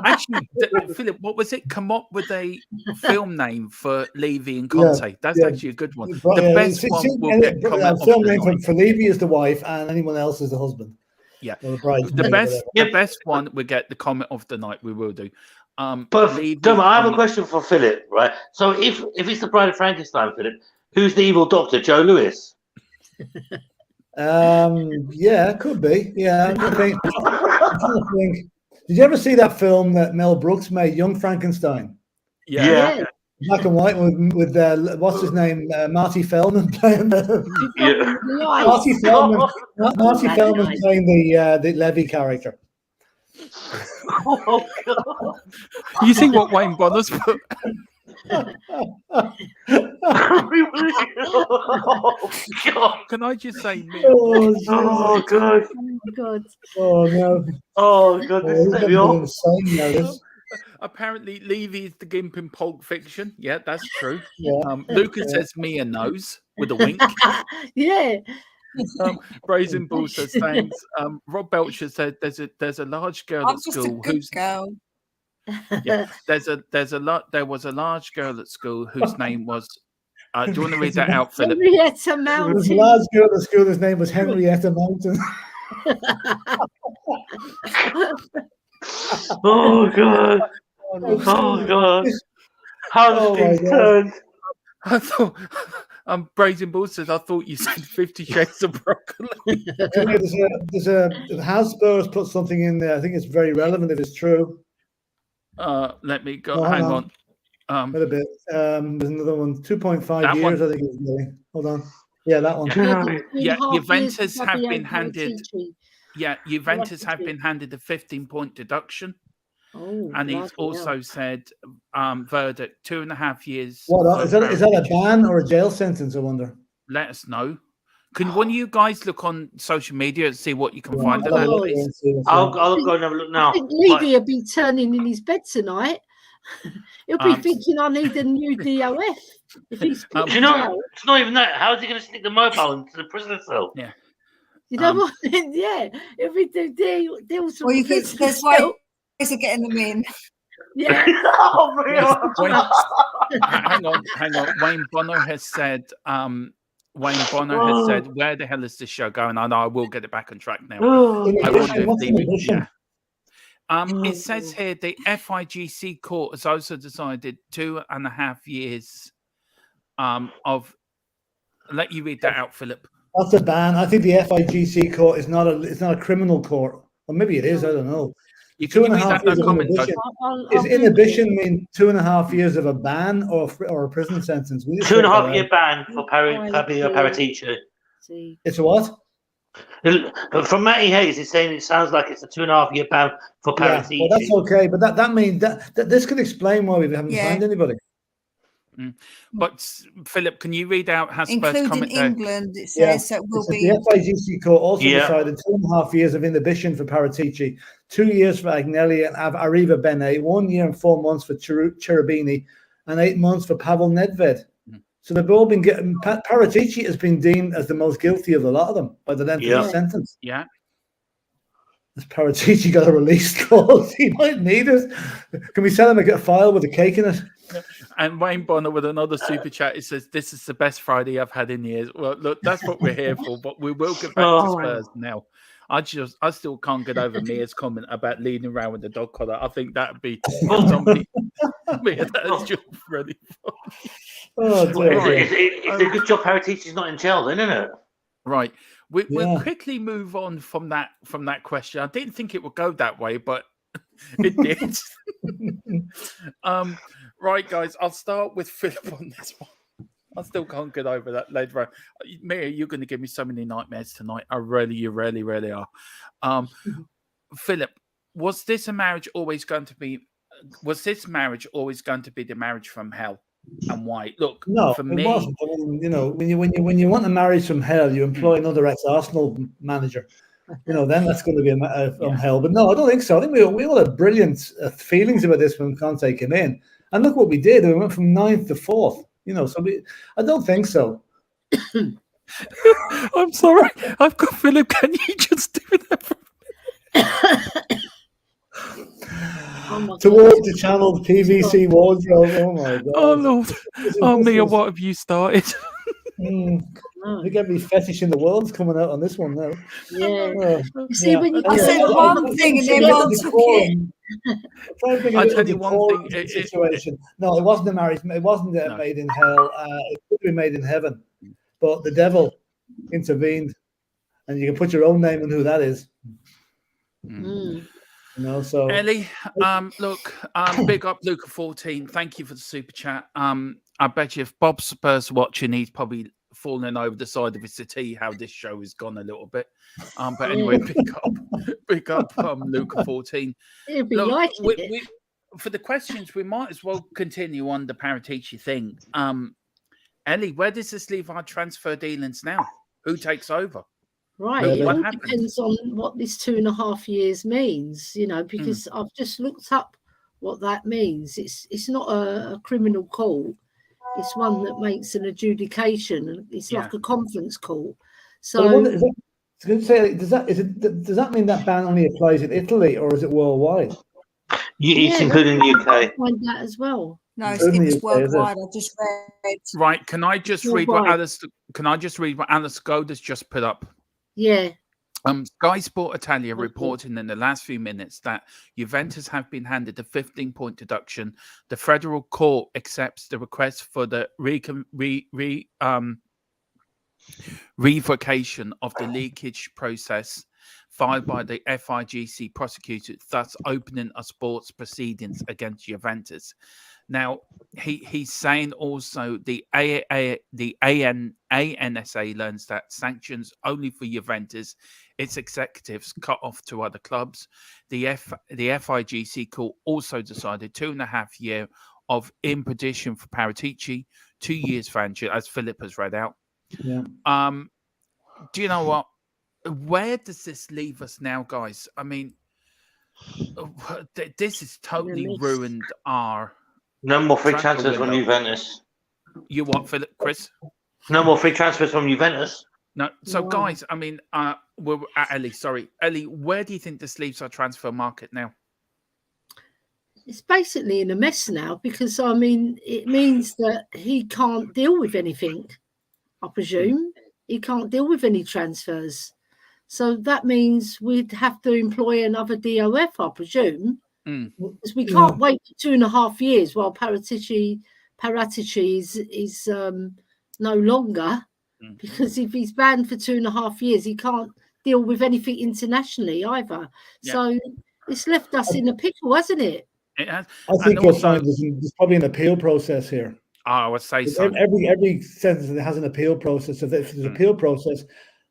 Actually, Philip, what was it? Come up with a film name for Levy and Conte. That's actually a good one. The best one will get comment. Film name for Levy is the wife, and anyone else is the husband. Yeah, the best one we get the comment of the night. We will do. But Dermot, I have a question for Philip, right? So if it's the Bride of Frankenstein, Philip, who's the evil doctor? Joe Lewis? Yeah, it could be. Yeah, I'm trying to think. Did you ever see that film that Mel Brooks made, Young Frankenstein? Yeah. Black and white with what's his name, Marty Feldman playing Marty Feldman playing the Levy character. Oh God! You see what Wayne Bonner's put? Oh God! Can I just say, me? Oh God! Oh God. Oh no! Oh God! This set me off. Insane now, this. Apparently, Levy is the gimp in Pulp Fiction. Yeah, that's true. Yeah. Lucas says Mia knows with a wink. Yeah. Brazen Bull says thanks. Rob Belcher said there's a large girl I'm at just a school good girl. yeah, there was a large girl at school whose name was do you want to read that out, Philip? Henrietta There Mountain. was a large girl at school. His name was Henrietta Mountain. Oh God! Oh God! How things turned. I thought Brazen Bull says I thought you said 50 Shades of Broccoli. There's Hasbro's put something in there. I think it's very relevant if it's true. Let me go. No, hang on. Wait a bit. There's another one. 2.5 That years. one. I think it's getting. Hold on. Yeah, that one. Yeah, Juventus have been handed. Yeah, Juventus have been handed a 15-point deduction. Oh, And he's also said verdict 2.5 years. What is that a ban or a jail sentence? I wonder. Let us know. Can one of you guys look on social media and see what you can find of that, please? I'll go and have a look now. I think Levy will be turning in his bed tonight. He'll be thinking I need a new DOF. If he's do you know? It's not even that. How is he going to stick the mobile into the prisoner cell? Yeah. You know what? Yeah. If we do deals. Well, there's ways of getting them in. Yeah. Hang on. Wayne Bonner has said. Wayne Bonner has said, "Where the hell is this show going?" I know I will get it back on track now. I wonder if it says here the FIGC court has also decided 2.5 years of. I'll let you read that out, Philip. That's a ban. I think the FIGC court is not a criminal court. Or maybe it is. I don't know. You can read that in the comment. Is inhibition mean 2.5 years of a ban or a prison sentence? 2.5 year ban for Paratici. It's a what? But from Matty Hayes, he's saying it sounds like it's a 2.5 year ban for Paratici. Well, that's okay, but that means that this could explain why we haven't found anybody. But Philip, can you read out Hasper's including comment England? It says that will be. The FIGC court also decided 2.5 years of inhibition for Paratici, 2 years for Agnelli and Arriva Bene, 1 year and 4 months for Cherubini, and 8 months for Pavel Nedved. So they've all been getting. Paratici has been deemed as the most guilty of a lot of them by the length of the sentence. Yeah. Has Paratici got a release clause? He might need it. Can we sell him a file with a cake in it? And Wayne Bonner with another super chat. It says, "This is the best Friday I've had in years." Well, look, that's what we're here for. But we will get back to Spurs now. I still can't get over Mia's comment about leading around with the dog collar. I think that'd be somebody. Mia, that is just really funny. It's a good job Paratici's not in jail, then, isn't it? Right. We'll quickly move on from that question. I didn't think it would go that way, but it did. Right, guys, I'll start with Philip on this one. I still can't get over that lead row. Mia, you're going to give me so many nightmares tonight. You really are. Philip, was this marriage always going to be the marriage from hell? And why? Look, no, for me, it wasn't. I mean, when you want a marriage from hell, you employ another ex-Arsenal manager. Then that's going to be from hell. But no, I don't think so. I think we all had brilliant feelings about this when Conte came in, and look what we did. We went from 9th to 4th. I don't think so. I'm sorry, I've got Philip. Can you just do that for me? Towards the channel PVC wardrobe. Oh my god! Oh Lord! Oh Mia, what have you started? I think every fetish in the world's coming out on this one now. Yeah. You see, when you said one thing and everyone took it. I tell you one thing. Situation. No, it wasn't a marriage. It wasn't made in hell. It could be made in heaven, but the devil intervened and you can put your own name on who that is. Mm. You know, so Ellie, look, big up Luca 14. Thank you for the super chat. I bet you if Bob Spur's watching, he's probably falling over the side of his settee how this show has gone a little bit. But anyway, big up Luca 14. It'd be Look, like we, it. we, for the questions, we might as well continue on the Paratici thing. Ellie, where does this leave our transfer dealings now? Who takes over? Right. Yeah, It what all happened? depends on what this 2.5 years means, you know, because I've just looked up what that means. It's not a criminal court. It's one that makes an adjudication, and it's like a conference court. But I So wonder, does that mean that ban only applies in Italy, or is it worldwide? It's including the UK. find that as well. No, Including the it's UK, is it? worldwide. I just read. Right. Can I just read what Alice Goda's just put up? Yeah. Sky Sport Italia reporting in the last few minutes that Juventus have been handed a 15-point deduction. The federal court accepts the request for the revocation of the leakage process filed by the FIGC prosecutor, thus opening a sports proceedings against Juventus. Now, he's saying also the ANSA learns that sanctions only for Juventus, its executives cut off to other clubs. The FIGC court also decided 2.5 years of imposition for Paratici, 2 years for Ange, as Philip has read out. Yeah. Do you know what? Where does this leave us now, guys? I mean, this has totally ruined our. No more free transfer transfers from window. Juventus. You what, Philip? Chris? No more free transfers from Juventus. No. So, Wow. guys, I mean, we're at Ellie. Sorry, Ellie. Where do you think this leaves our transfer market now? It's basically in a mess now because, I mean, it means that he can't deal with anything, I presume. He can't deal with any transfers. So that means we'd have to employ another DOF, I presume. Because we can't wait for 2.5 years while Paratici is no longer. Because if he's banned for 2.5 years, he can't deal with anything internationally either. Yeah. So it's left us in a pickle, hasn't it? It has. I think you'll find there's probably an appeal process here. I would say so. Every sentence that has an appeal process. If there's an appeal process,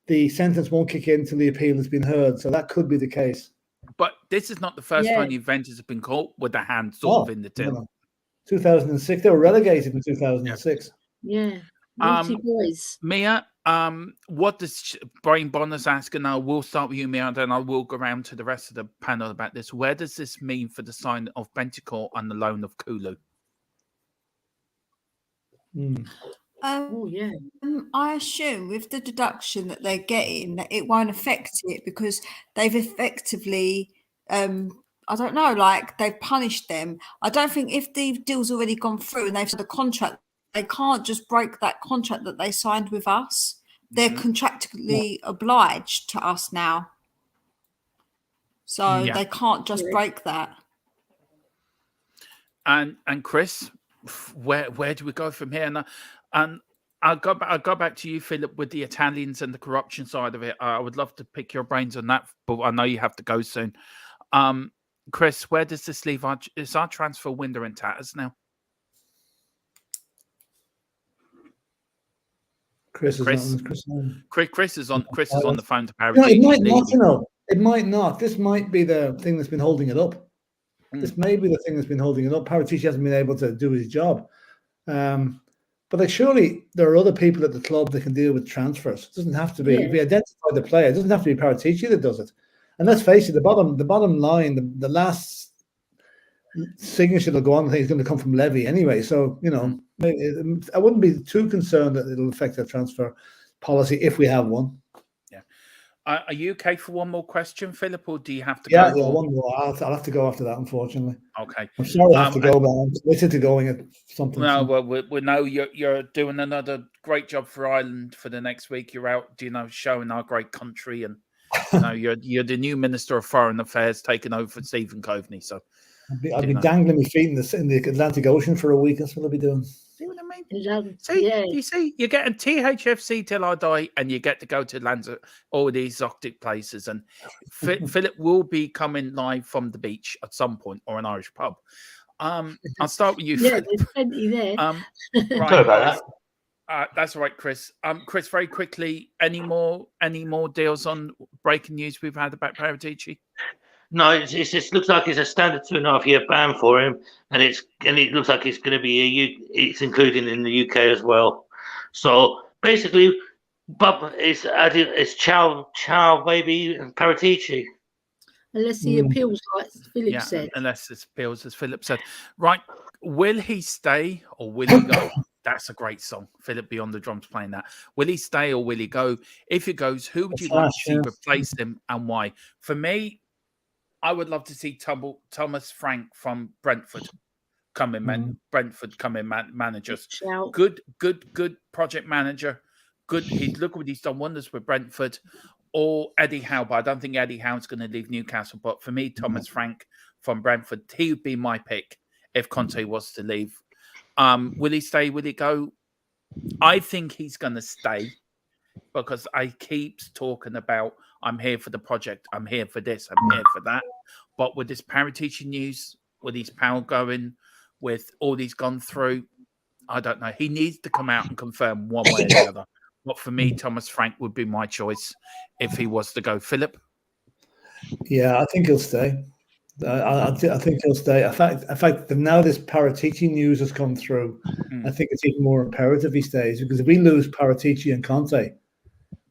the sentence won't kick in until the appeal has been heard. So that could be the case. But this is not the first time Juventus have been caught with their hands sort of in the till. No. 2006, they were relegated in 2006. Yeah. Naughty boys. Mia, what does Brian Bonner's asking now? We'll start with you, Mia, and then I will go around to the rest of the panel about this. Where does this mean for the sign of Bentancur and the loan of Kulu? I assume with the deduction that they're getting, that it won't affect it because they've effectively, I don't know, like they've punished them. I don't think if the deal's already gone through and they've signed a contract, they can't just break that contract that they signed with us. They're contractually obliged to us now. So they can't just break that. And Chris, where do we go from here? And I'll go back to you, Philip, with the Italians and the corruption side of it. I would love to pick your brains on that, but I know you have to go soon. Chris, where does this leave is our transfer window in tatters now? Chris is on the phone to Paratici. It might not, you know. It might not. This might be the thing that's been holding it up. This may be the thing that's been holding it up. Paratici hasn't been able to do his job. But like, surely there are other people at the club that can deal with transfers. It doesn't have to be. If we identify the player, it doesn't have to be Paratici that does it. And let's face it, the bottom line, the last signature that'll go on, I think, is going to come from Levy anyway. So, you know, I wouldn't be too concerned that it'll affect our transfer policy if we have one. Yeah. Are you okay for one more question, Philip, or do you have to go? Yeah, one more. I'll have to go after that, unfortunately. Okay. I'm sorry I have to go, but I'm committed to going at something. No, well, we know you're doing another great job for Ireland for the next week. You're out, showing our great country, and you're the new Minister of Foreign Affairs taking over for Stephen Coveney. So I'd be dangling my feet in the Atlantic Ocean for a week. That's what I'll be doing. See what I mean? Yeah. You see, you're getting THFC till I die, and you get to go to Lanzarote, all these exotic places. And Philip will be coming live from the beach at some point, or an Irish pub. I'll start with you. Yeah, Philip. there's plenty there. Right, Sorry about that. That's all right, Chris. Chris, very quickly, any more deals on breaking news we've had about Paratici? No, it just looks like it's a standard 2.5-year ban for him, and it looks like it's going to be it's included in the UK as well. So basically, it's Chow, baby, and Paratici. Unless he appeals, like Philip said. Unless it appeals, as Philip said. Right, will he stay or will he go? That's a great song. Philip Beyond the Drums playing that. Will he stay or will he go? If he goes, who would you like to see replace him and why? For me, I would love to see Thomas Frank from Brentford come in. Brentford come in managers. Good project manager. Good. Look what he's done wonders with Brentford. Or Eddie Howe, but I don't think Eddie Howe's going to leave Newcastle. But for me, Thomas Frank from Brentford, he would be my pick if Conte was to leave. Will he stay? Will he go? I think he's going to stay because I keeps talking about I'm here for the project. I'm here for this. I'm here for that. But with this Paratici news, with his pal going, with all these gone through, I don't know. He needs to come out and confirm one way or the other. But for me, Thomas Frank would be my choice if he was to go. Philip? Yeah, I think he'll stay. I think he'll stay. In fact, now this Paratici news has come through. I think it's even more imperative he stays, because if we lose Paratici and Conte,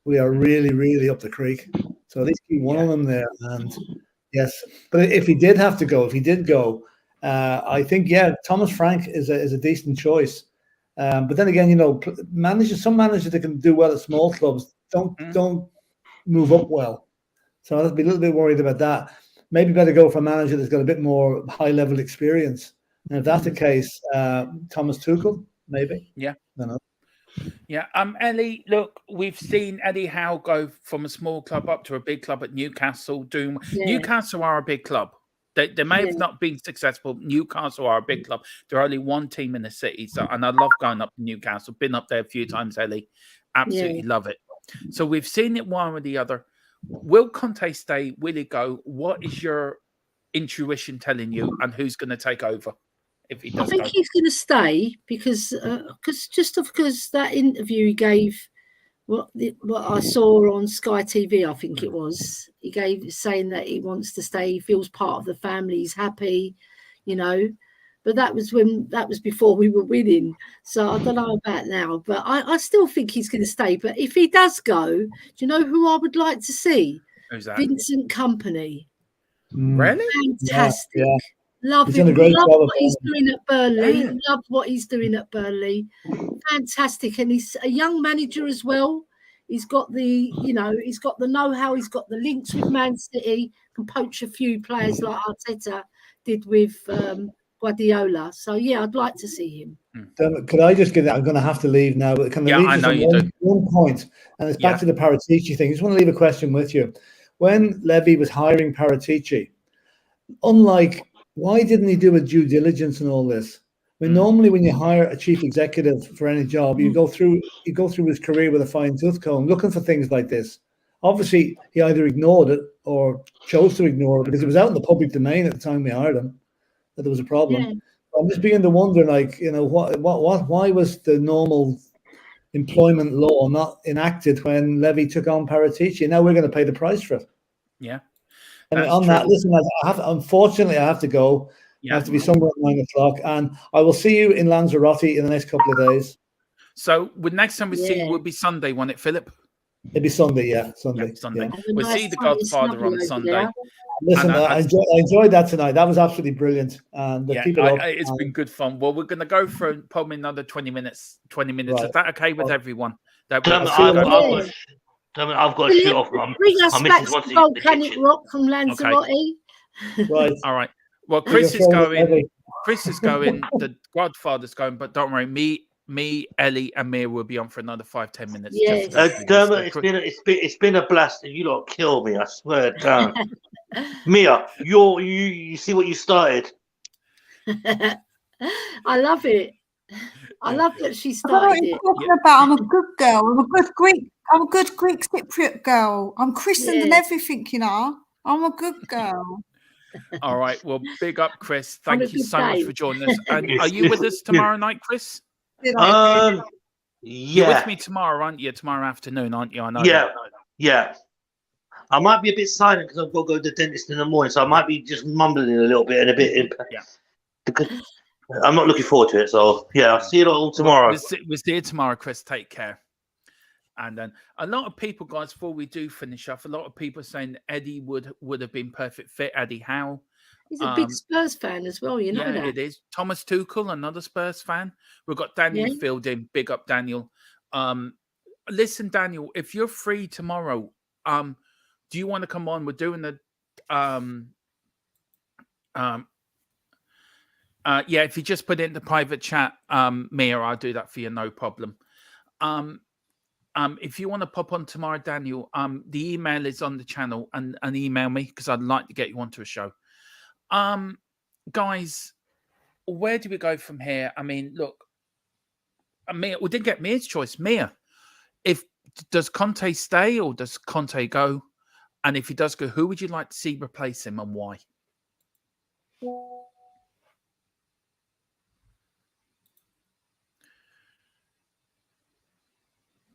we are really, really up the creek. So at least keep one of them there. And yes, but if he did have to go, I think Thomas Frank is a decent choice. But then again, some managers that can do well at small clubs don't move up well. So I'd be a little bit worried about that. Maybe better go for a manager that's got a bit more high-level experience. And if that's the case, Thomas Tuchel, maybe. Yeah. I don't know. Yeah. Ellie, look, we've seen Eddie Howe go from a small club up to a big club at Newcastle. Newcastle are a big club. They may have not been successful. Newcastle are a big club. They're only one team in the city. And I love going up to Newcastle. Been up there a few times, Ellie. Absolutely love it. So we've seen it one or the other. Will Conte stay? Will he go? What is your intuition telling you? And who's going to take over if he does? I think he's going to stay because that interview he gave, what I saw on Sky TV, I think it was, he gave saying that he wants to stay. He feels part of the family. He's happy, But that was before we were winning. So I don't know about now, but I still think he's going to stay. But if he does go, do you know who I would like to see? Who's that? Vincent Kompany. Really? Fantastic. Yeah. Love He's him. done a great Love job what he's doing at Burnley. Yeah. Love what he's doing at Burnley. Fantastic. And he's a young manager as well. He's got he's got the know-how. He's got the links with Man City. Can poach a few players like Arteta did with Guardiola. So yeah, I'd like to see him. Could I just get that? I'm going to have to leave now, but can I leave I know you do. one point? And it's back to the Paratici thing. I just want to leave a question with you. When Levy was hiring Paratici, why didn't he do a due diligence and all this? I mean, normally when you hire a chief executive for any job, you go through his career with a fine tooth comb, looking for things like this. Obviously, he either ignored it or chose to ignore it because it was out in the public domain at the time we hired him that there was a problem. Yeah. I'm just beginning to wonder, why was the normal employment law not enacted when Levy took on Paratici? Now we're going to pay the price for it. Yeah. And on that, listen, unfortunately, I have to go. I have to be somewhere at 9 o'clock, and I will see you in Lanzarote in the next couple of days. So, next time we see you will be Sunday, won't it, Philip? It'll be Sunday, Sunday. Yeah, Sunday. Yeah. We'll see the Godfather on Sunday. Yeah. Listen, I enjoyed that tonight. That was absolutely brilliant. And keep it up. It's been good fun. Well, we're going to go for probably another 20 minutes. 20 minutes. Right. Is that okay with everyone? I've got to shoot off. Bring us back to Volcanic Rock from Lanzarote. Okay. Right. All right. Well, Chris is going. Chris is going. The Godfather's going. But don't worry, me, Ellie, and Mia will be on for another 5-10 minutes. Yes. Dermot, it's been a blast. You lot kill me. I swear down. Mia, you see what you started. I love it. I Yeah. love that she I don't know what started you're it. talking about. I'm a good girl. I'm a good Greek. I'm a good Greek Cypriot girl. I'm christened and Yeah. everything, you know. I'm a good girl. All right. Well, big up, Chris. On a Thank you good so much day. for joining us. And are It's- you with us tomorrow night, Chris? You know, You're with Yeah, me tomorrow, aren't you? Tomorrow afternoon, aren't you? I know yeah, that. yeah. I might be a bit silent because I've got to go to the dentist in the morning, so I might be just mumbling a little bit and a bit. Yeah. Because I'm not looking forward to it. So yeah, I'll see you all tomorrow. We'll see you tomorrow, Chris. Take care. And then a lot of people, guys, before we do finish off, a lot of people saying Eddie would have been perfect fit. Eddie Howe. He's a big Spurs fan as well, you know that. It is. Thomas Tuchel, another Spurs fan. We've got Daniel Yeah. Fielding. Big up, Daniel. Listen, Daniel, if you're free tomorrow, do you want to come on? We're doing the if you just put it in the private chat, Mia, I'll do that for you, no problem. If you want to pop on tomorrow, Daniel, the email is on the channel and email me because I'd like to get you onto a show. Guys, where do we go from here? I mean, look, Mia, we didn't get Mia's choice. Mia, does Conte stay or does Conte go? And if he does go, who would you like to see replace him and why?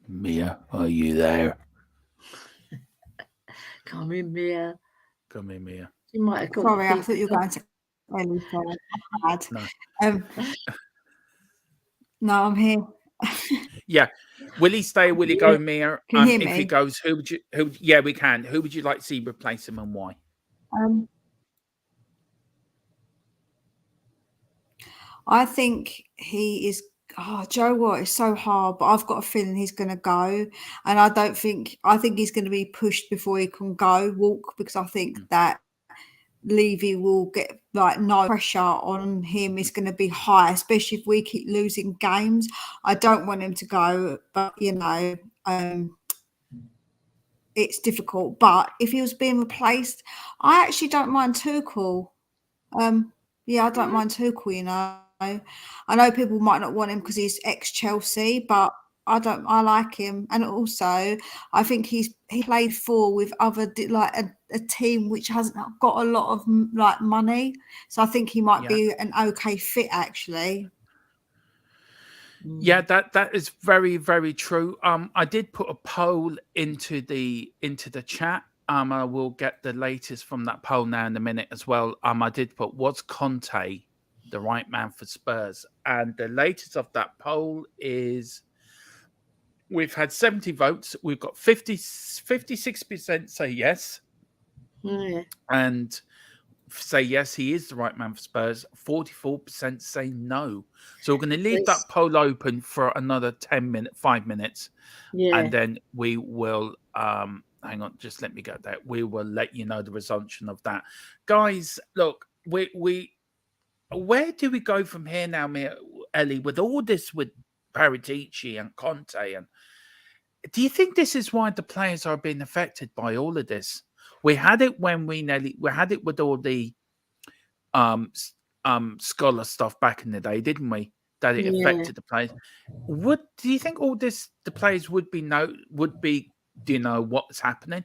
Mia, are you there? Come in, Mia. Come in, Mia. You might have got sorry, I thought you were going to Ellie. Sorry. Bad. No. No, I'm here. Yeah. Will he stay? Will he go, Mia? Can you hear If me? he goes, who would you? Yeah, we can. Who would you like to see replace him and why? I think he is. Oh, Joe, what? It's so hard, but I've got a feeling he's going to go, and I think he's going to be pushed before he can walk, because I think that Levy will get like no pressure on him. It's going to be high, especially if we keep losing games. I don't want him to go, but you know, it's difficult. But if he was being replaced, I actually don't mind Tuchel. Yeah, I don't mind Tuchel, you know. I know people might not want him because he's ex-Chelsea, but I like him. And also, I think he played with other, like a team which hasn't got a lot of like money. So I think he might be an okay fit, actually. Yeah, that is very, very true. I did put a poll into the chat. I will get the latest from that poll now in a minute as well. I did put, was Conte the right man for Spurs? And the latest of that poll is we've had 70 votes. We've got 56% say yes. Yeah. And say yes, he is the right man for Spurs. 44% say no. So we're going to leave that poll open for another 5 minutes. Yeah. And then we will hang on, just let me get that. We will let you know the resumption of that. Guys, look, we where do we go from here now, Ellie, with all this with Paratici and Conte? And do you think this is why the players are being affected by all of this? We had it when we had it with all the scholar stuff back in the day, didn't we? That it affected the players. Do you think all this the players would be do you know what's happening?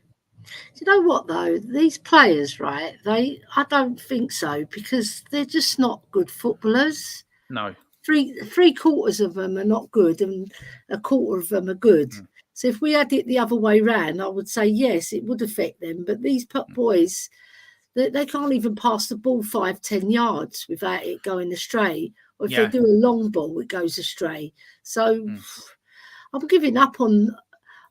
Do you know what though? These players, right? I don't think so, because they're just not good footballers. No. Three quarters of them are not good, and a quarter of them are good. So if we had it the other way round, I would say yes, it would affect them. But these boys, they can't even pass the ball 5-10 yards without it going astray. Or if they do a long ball, it goes astray. So I'm giving up on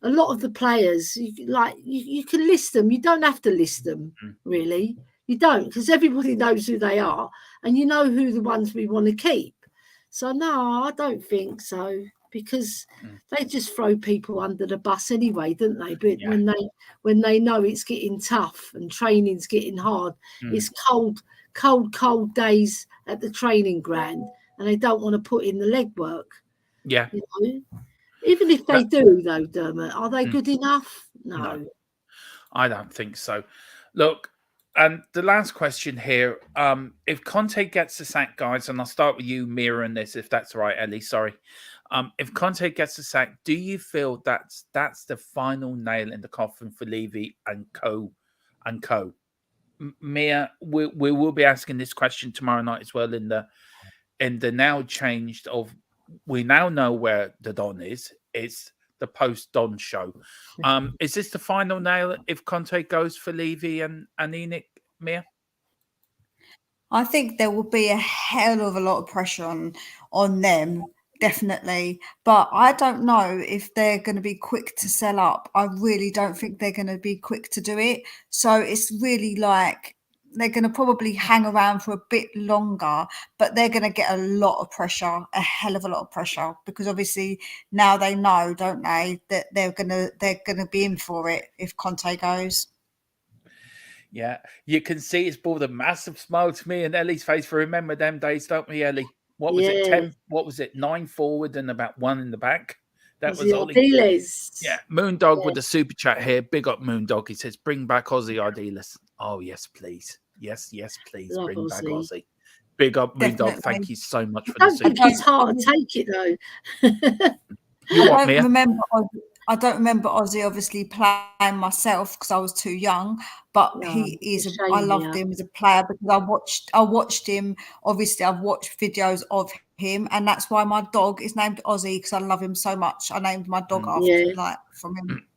a lot of the players. You can list them. You don't have to list them, really. You don't, because everybody knows who they are, and you know who the ones we want to keep. So no, I don't think so, because they just throw people under the bus anyway, don't they? But when they know it's getting tough and training's getting hard, it's cold days at the training ground, and they don't want to put in the legwork. Yeah. You know? Even if they do, though, Dermot, are they good enough? No. I don't think so. Look, And the last question here, if Conte gets the sack, guys, and I'll start with you, Mira, on this, if that's all right, Ellie. Sorry. If Conte gets the sack, do you feel that's the final nail in the coffin for Levy and co? Mia, we will be asking this question tomorrow night as well in the now changed of we now know where the Don is. It's the post Don show. Is this the final nail if Conte goes for Levy and Enoch, Mia? I think there will be a hell of a lot of pressure on them, definitely. But I don't know if they're going to be quick to sell up. I really don't think they're going to be quick to do it. So it's really like they're going to probably hang around for a bit longer, but they're going to get a lot of pressure, a hell of a lot of pressure, because obviously now they know, don't they, that they're going to be in for it if Conte goes. Yeah, you can see it's brought a massive smile to me and Ellie's face. For remember them days, don't we, Ellie? What was it? 10? What was it? 9 forward and about 1 in the back. That was Ollie. Ardiles. Yeah, Moondog with the super chat here. Big up Moondog. He says, "Bring back Aussie Ardiles." Oh yes, please. Yes, please. Love Bring back Aussie. Aussie. Big up Moondog. Definitely. Thank you so much for I the don't super think it's chat. hard to take it though. You what, Mia? I don't remember Ozzy obviously playing myself because I was too young, but No, he is. it's a shame, I loved Mia. him as a player because I watched him. Obviously, I've watched videos of him, and that's why my dog is named Ozzy because I love him so much. I named my dog after from him.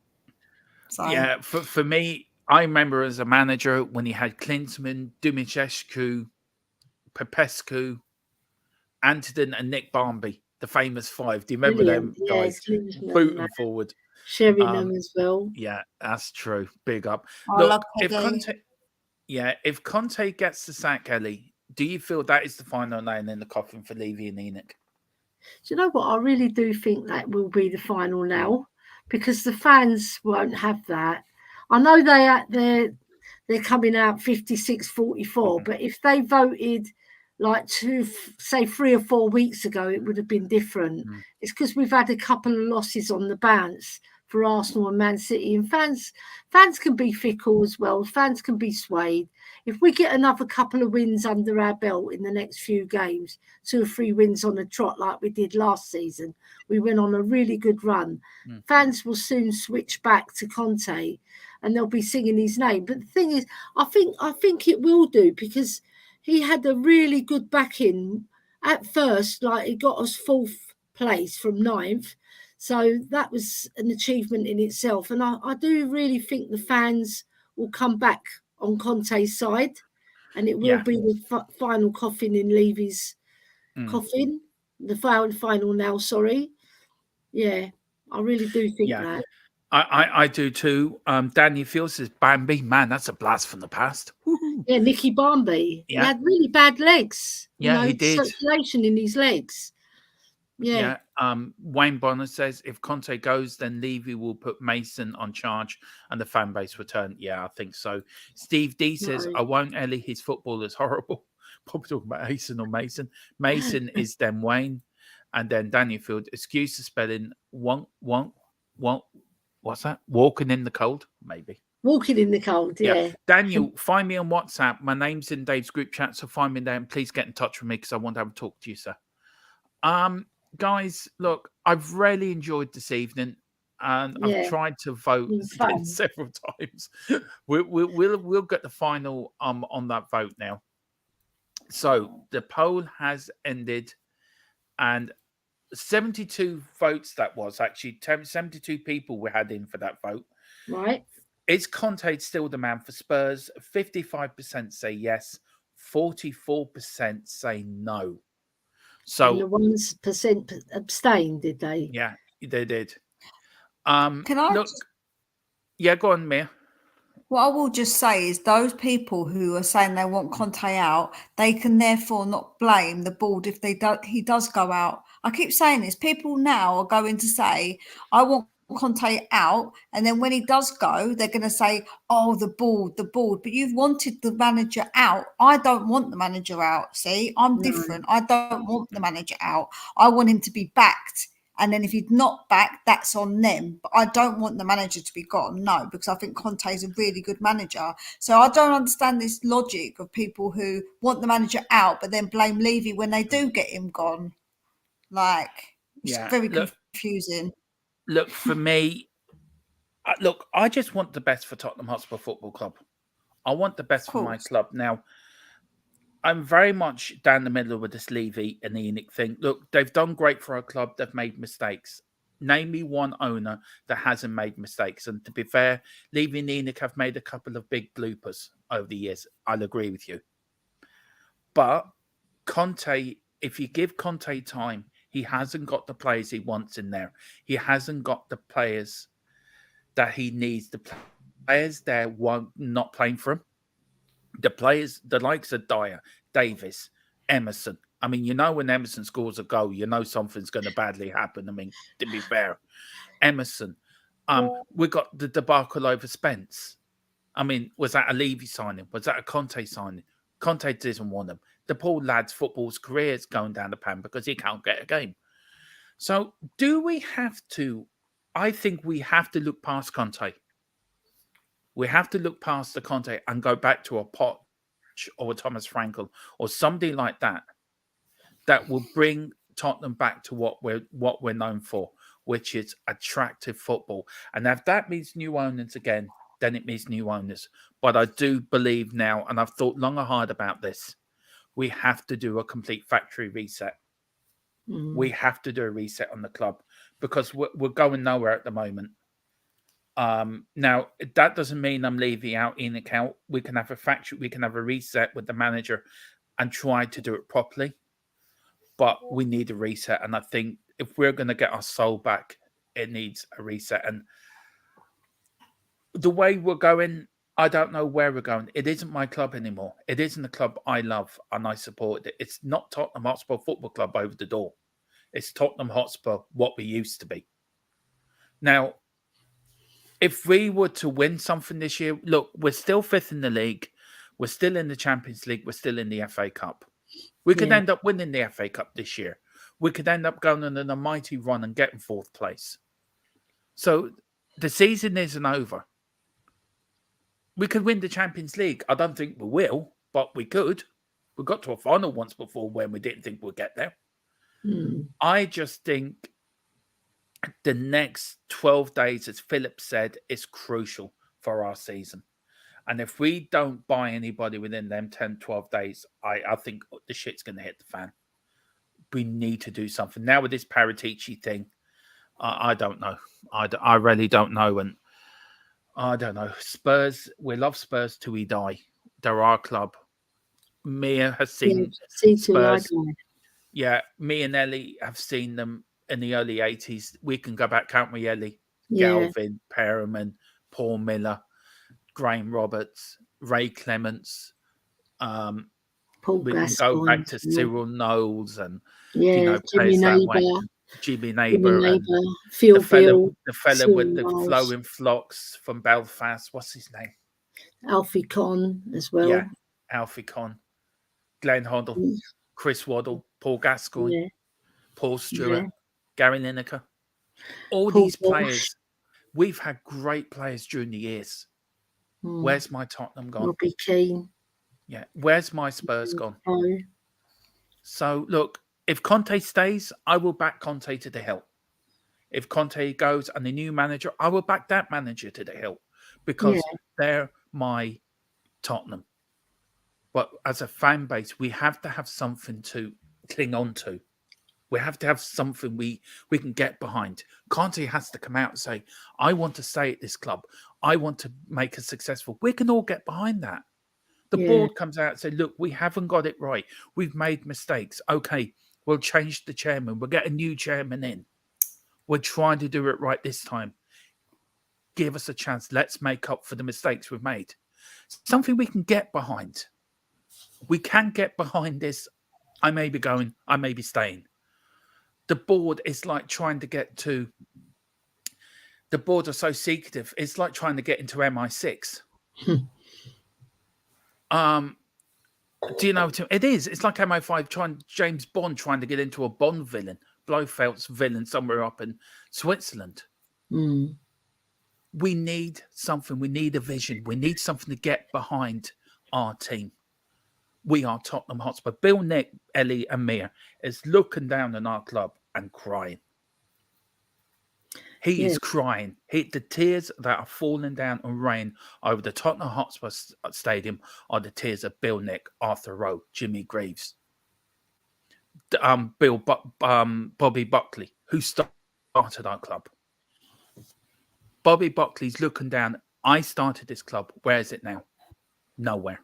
So Yeah, for me, I remember as a manager when he had Klinsmann, Dumichescu, Popescu, Antonin, and Nick Barmby, the famous 5. Do you remember them guys? Booting forward. Sheringham as well. Yeah, that's true. Big up. I love if Peggy. if Conte gets the sack, Ellie, do you feel that is the final nail in the coffin for Levy and Enoch? Do you know what? I really do think that will be the final now because the fans won't have that. I know they're coming out 56-44, but if they voted like say 3 or 4 weeks ago, it would have been different. It's because we've had a couple of losses on the bounce for Arsenal and Man City, and fans can be fickle as well. Fans can be swayed. If we get another couple of wins under our belt in the next few games, 2 or 3 wins on a trot like we did last season, we went on a really good run. Fans will soon switch back to Conte and they'll be singing his name. But the thing is, I think it will do because he had a really good backing at first. Like, he got us 4th place from 9th. So that was an achievement in itself. And I do really think the fans will come back on Conte's side, and it will be the final coffin in Levy's coffin, the final nail, sorry. Yeah, I really do think that. I do too. Daniel Field says, Bambi, man, that's a blast from the past. Woo-hoo. Yeah, Nicky Barmby. Yeah. He had really bad legs. Yeah, he did. Circulation in his legs. Yeah. Wayne Bonner says, if Conte goes, then Levy will put Mason on charge and the fan base return. Yeah, I think so. Steve D says, I won't, Ellie. His football is horrible. Probably talking about Mason or Mason. Mason is then Wayne. And then Daniel Field, excuse the spelling, what's that? Walking in the cold? Maybe. Walking in the cold, yeah. Daniel, find me on WhatsApp. My name's in Dave's group chat, so find me there and please get in touch with me because I want to have a talk to you, sir. Guys, look, I've really enjoyed this evening, and I've tried to vote again several times. We'll get the final on that vote now. So the poll has ended, and 72 votes. That was actually 72 people we had in for that vote. Right. Is Conte still the man for Spurs? 55% say yes, 44% say no. So and the 1% abstained, did they? Yeah, they did. Can I go on, Mia. What I will just say is those people who are saying they want Conte out, they can therefore not blame the board if he does go out. I keep saying this. People now are going to say, I want Conte out, and then when he does go, they're going to say, oh, the board. But you've wanted the manager out. I don't want the manager out. See, I'm different. I don't want the manager out. I want him to be backed And then if he's not back, that's on them. But I don't want the manager to be gone, no, because I think Conte is a really good manager. So I don't understand this logic of people who want the manager out, but then blame Levy when they do get him gone. Like, it's very confusing. Look, for me, I just want the best for Tottenham Hotspur Football Club. I want the best for my club. Now, I'm very much down the middle with this Levy and ENIC thing. Look, they've done great for our club. They've made mistakes. Name me one owner that hasn't made mistakes. And to be fair, Levy and ENIC have made a couple of big bloopers over the years. I'll agree with you. But Conte, if you give Conte time, he hasn't got the players he wants in there. He hasn't got the players that he needs. The players there not playing for him. The players, the likes of Dyer, Davis, Emerson. I mean, you know, when Emerson scores a goal, you know something's going to badly happen. I mean, to be fair, Emerson. We got the debacle over Spence. I mean, was that a Levy signing? Was that a Conte signing? Conte doesn't want him. The poor lad's football's career is going down the pan because he can't get a game. So do we have to? I think we have to look past Conte. We have to look past the Conte and go back to a Poch or a Thomas Frankel or somebody like that will bring Tottenham back to what we're known for, which is attractive football. And if that means new owners again, then it means new owners. But I do believe now, and I've thought long and hard about this, we have to do a complete factory reset. We have to do a reset on the club because we're going nowhere at the moment. Now, that doesn't mean I'm leaving out ENIC out. We can have a factory, we can have a reset with the manager and try to do it properly. But we need a reset. And I think if we're going to get our soul back, it needs a reset. And the way we're going, I don't know where we're going. It isn't my club anymore. It isn't the club I love and I support. It's not Tottenham Hotspur Football Club over the door. It's Tottenham Hotspur, what we used to be. Now, if we were to win something this year, look, we're still fifth in the league. We're still in the Champions League. We're still in the FA Cup. We could end up winning the FA Cup this year. We could end up going on a mighty run and getting fourth place. So the season isn't over. We could win the Champions League. I don't think we will, but we could. We got to a final once before when we didn't think we'd get there. I just think the next 12 days, as Philip said, is crucial for our season. And if we don't buy anybody within them 10, 12 days, I think the shit's going to hit the fan. We need to do something. Now with this Paratici thing, I don't know. I really don't know. And I don't know. Spurs, we love Spurs till we die. They're our club. Mia has seen Spurs. Yeah, me and Ellie have seen them in the early 80s. We can go back, can't we, Ellie? Galvin, Perriman, Paul Miller, Graham Roberts, Ray Clements. We can go back to Cyril Knowles and Jimmy Neighbour. Jimmy Neighbour and Phil the fella with the flowing flocks from Belfast. What's his name? Alfie Conn as well. Yeah, Alfie Conn. Glenn Hoddle, Chris Waddle, Paul Gascoigne, Paul Stewart, Gary Lineker. All these players, we've had great players during the years. Where's my Tottenham gone? Robbie Keane. Yeah, where's my Spurs gone? So, look, if Conte stays, I will back Conte to the hill. If Conte goes and the new manager, I will back that manager to the hill because they're my Tottenham. But as a fan base, we have to have something to cling on to. We have to have something we can get behind. Conte has to come out and say, I want to stay at this club. I want to make it successful. We can all get behind that. The board comes out and say, look, we haven't got it right. We've made mistakes. Okay, we'll change the chairman. We'll get a new chairman in. We're trying to do it right this time. Give us a chance. Let's make up for the mistakes we've made. Something we can get behind. We can get behind this. I may be going, I may be staying. The board is like trying to get to, the board are so secretive. It's like trying to get into MI6. Do you know what it is? It's like MI5 James Bond trying to get into a Bond villain, Blofeld's villain somewhere up in Switzerland. Mm. We need something. We need a vision. We need something to get behind our team. We are Tottenham Hotspur. Bill, Nick, Ellie, and Mia is looking down on our club and crying. He is crying. The tears that are falling down and rain over the Tottenham Hotspur Stadium are the tears of Bill, Nick, Arthur Rowe, Jimmy Greaves, Bobby Buckley, who started our club. Bobby Buckley's looking down. I started this club. Where is it now? Nowhere.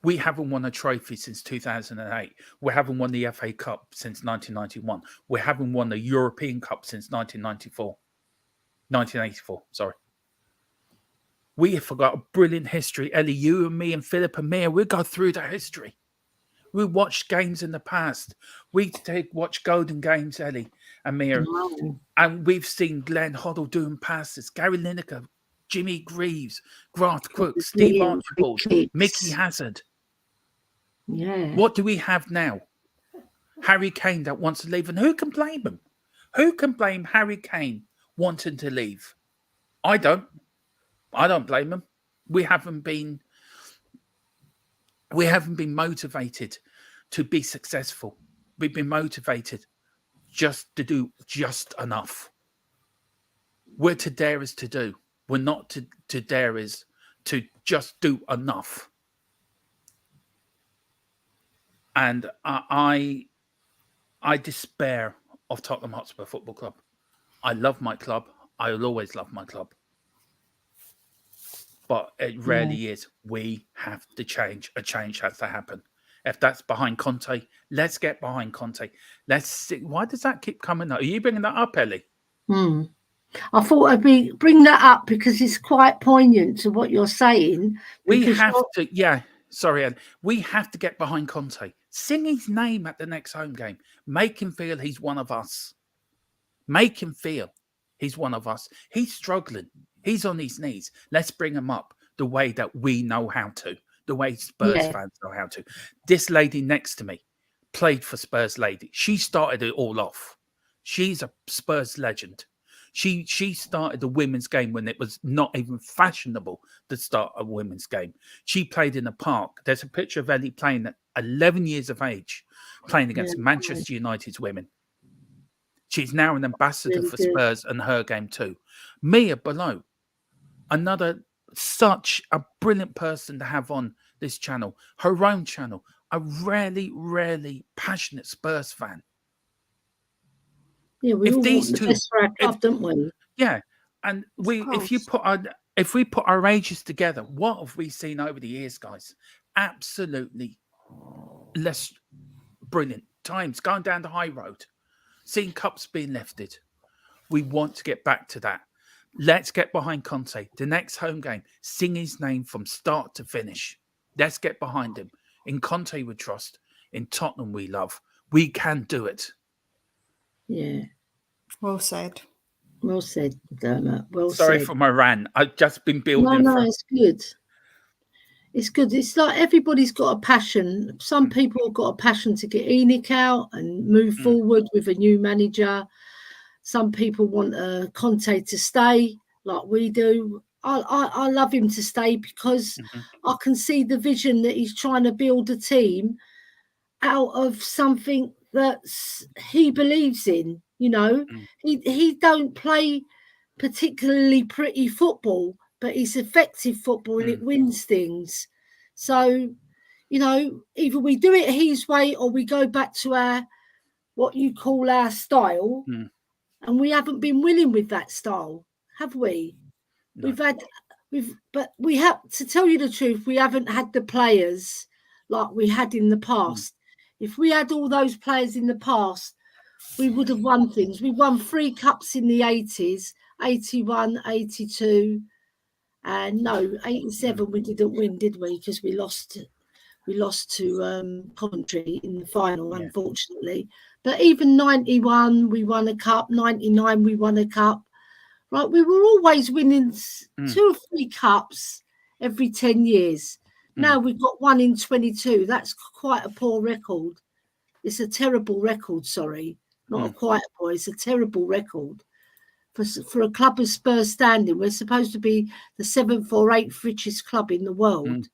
We haven't won a trophy since 2008. We haven't won the FA Cup since 1991. We haven't won the European Cup since 1984, sorry. We have forgot a brilliant history. Ellie, you and me and Philip and Mia, we go through the history. We watched games in the past. We watch Golden Games, Ellie and Mia. Wow. And we've seen Glenn Hoddle doing passes, Gary Lineker, Jimmy Greaves, Grant Cook, Steve Archibald, Mickey Hazard. Yeah. What do we have now? Harry Kane that wants to leave. And who can blame him? Who can blame Harry Kane wanting to leave? I don't. I don't blame him. We haven't been motivated to be successful. We've been motivated just to do just enough. We're to dare is to do. We're not to dare is to just do enough. And I despair of Tottenham Hotspur Football Club. I love my club. I will always love my club. But it rarely is. We have to change. A change has to happen. If that's behind Conte, let's get behind Conte. Let's see. Why does that keep coming up? Are you bringing that up, Ellie? I thought I'd bring that up because it's quite poignant to what you're saying. We have to, sorry, Ed. We have to get behind Conte. Sing his name at the next home game. Make him feel he's one of us. Make him feel he's one of us. He's struggling. He's on his knees. Let's bring him up the way that we know how to, the way Spurs fans know how to. This lady next to me played for Spurs lady. She started it all off. She's a Spurs legend. She started the women's game when it was not even fashionable to start a women's game. She played in a park. There's a picture of Ellie playing at 11 years of age, playing against Manchester United's women. She's now an ambassador for Spurs and her game too. Mia below, another such a brilliant person to have on this channel, her own channel, a really passionate Spurs fan. Yeah, we all want the best for our club, don't we? Yeah, and if we put our ages together, what have we seen over the years, guys? Absolutely less brilliant times going down the high road, seeing cups being lifted. We want to get back to that. Let's get behind Conte. The next home game, sing his name from start to finish. Let's get behind him. In Conte we trust. In Tottenham we love. We can do it. Yeah. Well said. Well said, Dermot. Well Sorry said. for my rant. I've just been building. No, it's good. It's good. It's like everybody's got a passion. Some people have got a passion to get ENIC out and move forward with a new manager. Some people want Conte to stay, like we do. I love him to stay because I can see the vision that he's trying to build a team out of something that he believes in. You know, he don't play particularly pretty football, but it's effective football and it wins things. So, you know, either we do it his way or we go back to our what you call our style. And we haven't been willing with that style, have we? No. But we have to tell you the truth, we haven't had the players like we had in the past. If we had all those players in the past, we would have won things. We won 3 cups in the 80s, 81, 82, and no, 87 we didn't win, did we? Because we lost to Coventry in the final, unfortunately. But even 91, we won a cup. 99, we won a cup. Right, we were always winning 2 or 3 cups every 10 years. Now we've got 1 in 22. That's quite a poor record. It's a terrible record, sorry. not a quiet boy. It's a terrible record for a club of Spurs standing. We're supposed to be the 7th or 8th richest club in the world.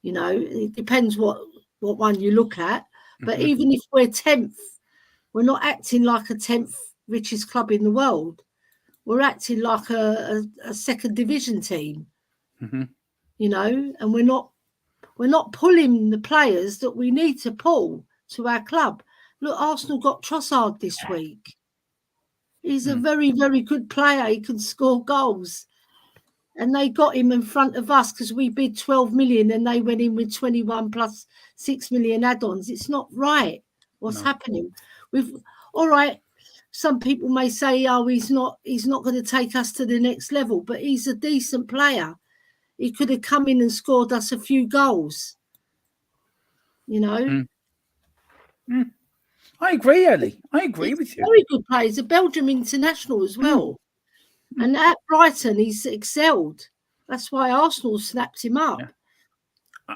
You know, it depends what one you look at. But even if we're 10th, we're not acting like a 10th richest club in the world. We're acting like a second division team. You know, and we're not pulling the players that we need to pull to our club. Look, Arsenal got Trossard this week. He's a very, very good player. He can score goals. And they got him in front of us because we bid 12 million and they went in with 21 plus 6 million add-ons. It's not right. What's happening? All right. Some people may say, oh, he's not going to take us to the next level, but he's a decent player. He could have come in and scored us a few goals. You know? I agree, Ellie. I agree with you. Very good player. He's a Belgium international as well. And at Brighton, he's excelled. That's why Arsenal snapped him up. Yeah.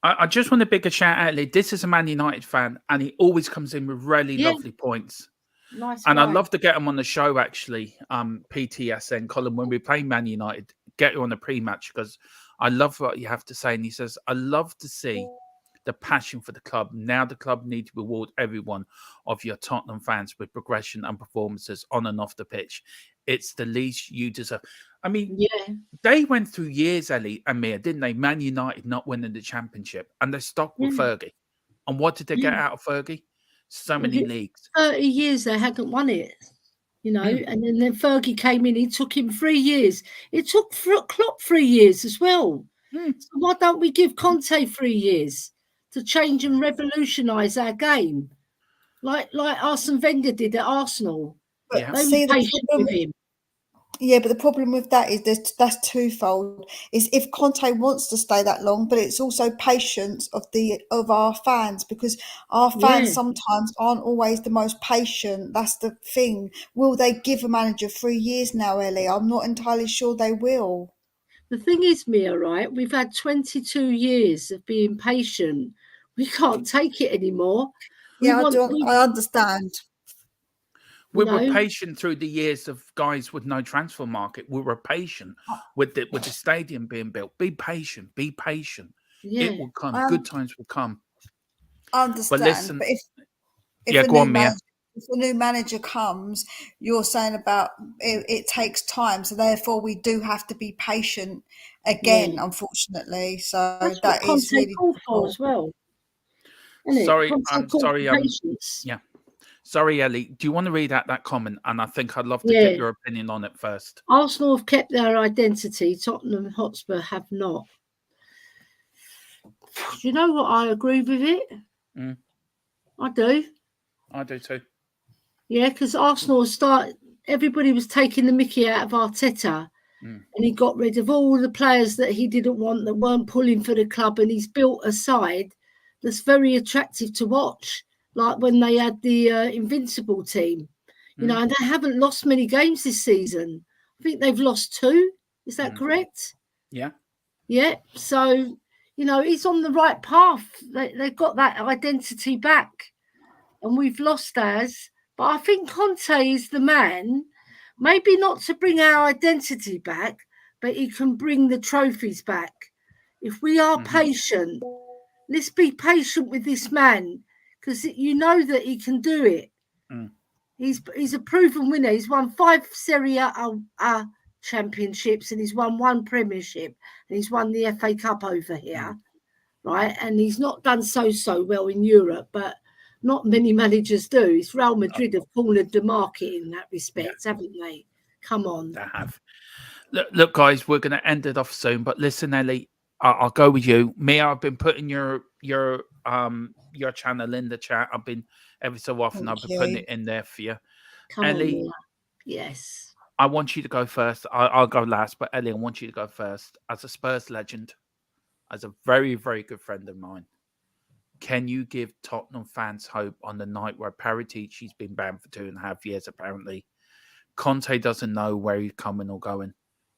I just want to big a shout out, Ellie. This is a Man United fan, and he always comes in with really lovely points. Nice and guy. I'd love to get him on the show, actually, PTSN, Colin, when we play Man United, get you on the pre-match, because I love what you have to say. And he says, I love to see the passion for the club. Now the club need to reward everyone of your Tottenham fans with progression and performances on and off the pitch. It's the least you deserve. I mean, they went through years, Ellie and Mia, didn't they? Man United not winning the championship, and they stuck with Fergie. And what did they get out of Fergie? So many leagues. 30 years they hadn't won it, you know. And then Fergie came in. He took him 3 years. It took Klopp 3 years as well. So why don't we give Conte 3 years to change and revolutionise our game, like Arsene Wenger did at Arsenal? But They see, were patient with him. Yeah, but the problem with that is that's twofold. Is if Conte wants to stay that long, but it's also patience of our fans, because our fans sometimes aren't always the most patient. That's the thing. Will they give a manager 3 years now, Ellie? I'm not entirely sure they will. The thing is, Mia, right? We've had 22 years of being patient. We can't take it anymore. I understand. We were patient through the years of guys with no transfer market. We were patient with the stadium being built. Be patient. Be patient. It will come. Good times will come. I understand. But listen, if go on, Mia. If a new manager comes, you're saying about it takes time, so therefore we do have to be patient again, unfortunately. So that's that what is really called for as well. Sorry, I'm sorry. Sorry, Ellie. Do you want to read out that comment? And I think I'd love to get your opinion on it first. Arsenal have kept their identity. Tottenham Hotspur have not. Do you know what? I agree with it. I do. I do too. Yeah, because Arsenal everybody was taking the mickey out of Arteta. And he got rid of all the players that he didn't want, that weren't pulling for the club. And he's built a side that's very attractive to watch. Like when they had the Invincible team, you know, and they haven't lost many games this season. I think they've lost 2. Is that correct? Yeah. Yeah. So, you know, he's on the right path. They've got that identity back, and we've lost ours. But I think Conte is the man, maybe not to bring our identity back, but he can bring the trophies back. If we are patient, let's be patient with this man, because you know that he can do it. He's a proven winner. He's won 5 Serie A championships, and he's won 1 Premiership, and he's won the FA Cup over here, right? And he's not done so well in Europe, but not many managers do. It's Real Madrid have cornered the market in that respect, haven't they? Come on. They have. Look, guys, we're going to end it off soon. But listen, Ellie, I'll go with you. Mia, I've been putting your channel in the chat. I've been every so often. I've been putting it in there for you. Come Ellie, on, Mia. Yes. I want you to go first. I'll go last, but Ellie, I want you to go first. As a Spurs legend, as a very, very good friend of mine, can you give Tottenham fans hope on the night where Paratici's been banned for 2.5 years, apparently? Conte doesn't know where he's coming or going.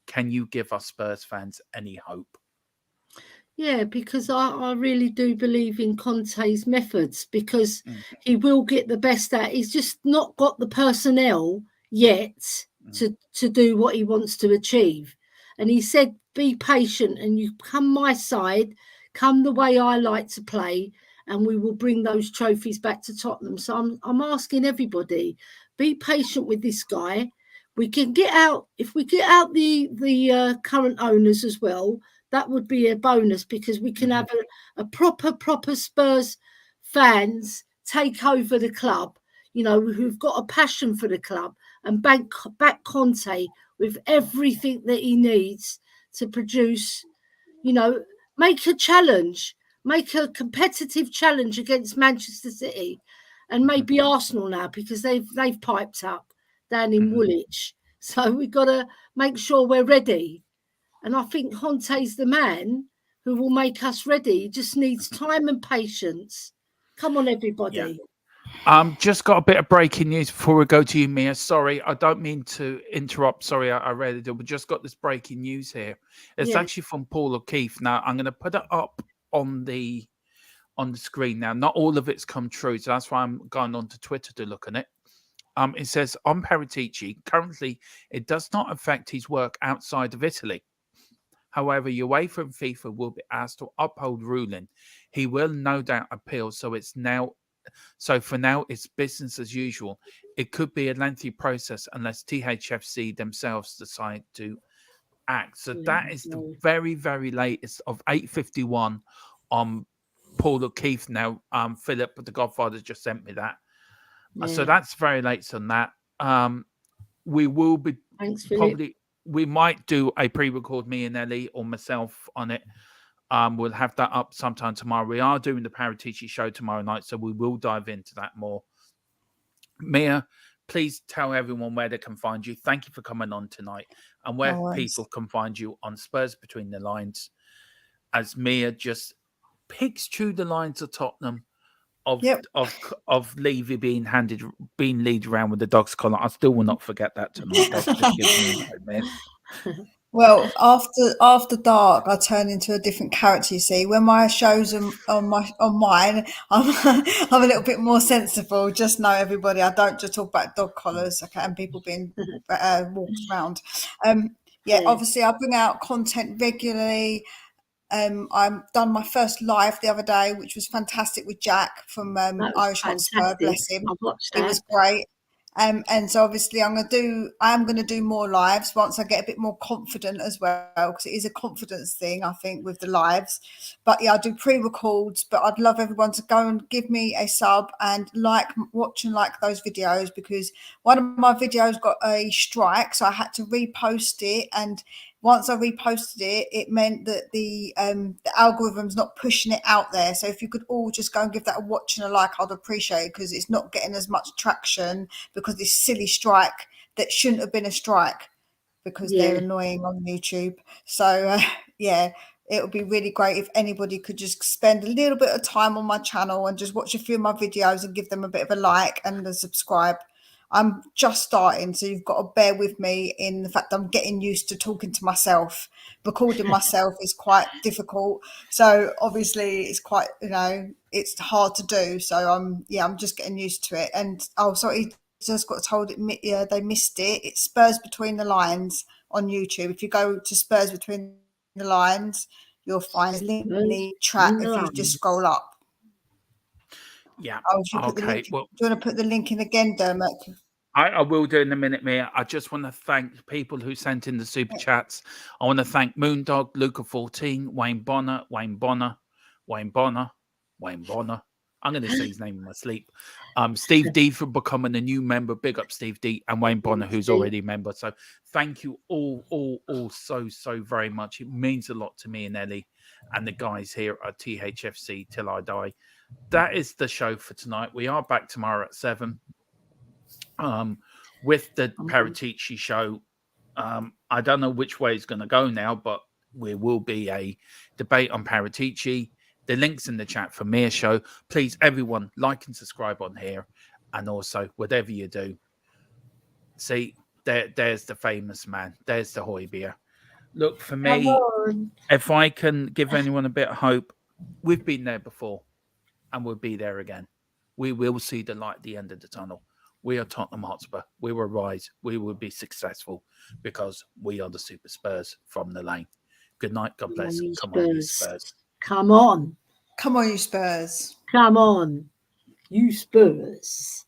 Can you give us Spurs fans any hope? Yeah, because I really do believe in Conte's methods, because Mm. he will get the best out. He's just not got the personnel yet to do what he wants to achieve. And he said, be patient and you come my side, come the way I like to play, and we will bring those trophies back to Tottenham. So I'm asking everybody, be patient with this guy. We can get out, if we get out the current owners as well, that would be a bonus, because we can have a proper Spurs fans take over the club, you know, who've got a passion for the club, and back Conte with everything that he needs to produce, you know, make a challenge, make a competitive challenge against Manchester City and maybe Arsenal now, because they've piped up down in Woolwich. So we've got to make sure we're ready. And I think Conte's the man who will make us ready. He just needs time and patience. Come on, everybody. Just got a bit of breaking news before we go to you, Mia. Sorry, I don't mean to interrupt. Sorry, I read it, but just got this breaking news here. It's actually from Paul O'Keefe. Now I'm going to put it up on the screen. Now, not all of it's come true, so that's why I'm going on to Twitter to look at it. It says on Paratici, currently it does not affect his work outside of Italy. However, UEFA and FIFA will be asked to uphold ruling. He will no doubt appeal, so for now, it's business as usual. It could be a lengthy process unless THFC themselves decide to act. So that is the very, very latest of 8:51 on Paul O'Keefe. Now, Philip, the Godfather, just sent me that. So that's very late on that. We will be we might do a pre-record, me and Ellie or myself on it. We'll have that up sometime tomorrow. We are doing the Paratici show tomorrow night, so we will dive into that more. Mia, please tell everyone where they can find you. Thank you for coming on tonight, and where people can find you on Spurs Between the Lines, as Mia just picks through the lines of Tottenham of Levy being lead around with the dog's collar. I still will not forget that tonight. That just gives me a nightmare. Well, after dark, I turn into a different character. You see, when my shows are on mine, I'm a little bit more sensible. Just know, everybody, I don't just talk about dog collars, okay, and people being walked around. Obviously, I bring out content regularly. I've done my first live the other day, which was fantastic, with Jack from Irish Hotspur. Bless him, I watched that. It was great. And so obviously I am going to do more lives once I get a bit more confident as well, because it is a confidence thing, I think, with the lives. But yeah, I do pre-records, but I'd love everyone to go and give me a sub and watch and like those videos, because one of my videos got a strike, so I had to repost it, and once I reposted it, it meant that the algorithm's not pushing it out there. So if you could all just go and give that a watch and a like, I'd appreciate it, because it's not getting as much traction because this silly strike that shouldn't have been a strike, because they're annoying on YouTube. So it would be really great if anybody could just spend a little bit of time on my channel and just watch a few of my videos and give them a bit of a like and a subscribe. I'm just starting, so you've got to bear with me in the fact I'm getting used to talking to myself. Recording myself is quite difficult, so obviously it's quite, it's hard to do. So I'm just getting used to it. And sorry, just got told they missed it. It's Spurs Between the Lines on YouTube. If you go to Spurs Between the Lines, you'll find a link in the chat if you just scroll up. Yeah. Okay. Do you want to put the link in again, Dermot? I will do in a minute, Mia. I just want to thank people who sent in the super chats. I want to thank Moondog, Luca14, Wayne Bonner. I'm going to say his name in my sleep. Steve D for becoming a new member. Big up Steve D, and Wayne Bonner, who's already a member. So thank you all so very much. It means a lot to me and Ellie and the guys here at THFC Till I Die. That is the show for tonight. We are back tomorrow at 7 with the Paratici show. I don't know which way it's going to go now, but there will be a debate on Paratici. The link's in the chat for Mia's show. Please, everyone, like and subscribe on here. And also, whatever you do, see, there's the famous man. There's the Hoybier. Look, for Come me, on. if I can give anyone a bit of hope, we've been there before and we'll be there again. We will see the light at the end of the tunnel. We are Tottenham Hotspur. We will rise. We will be successful because we are the Super Spurs from the lane. Good night. God bless. You Come on, you Spurs. Spurs. Come on. Come on, you Spurs. Come on. You Spurs.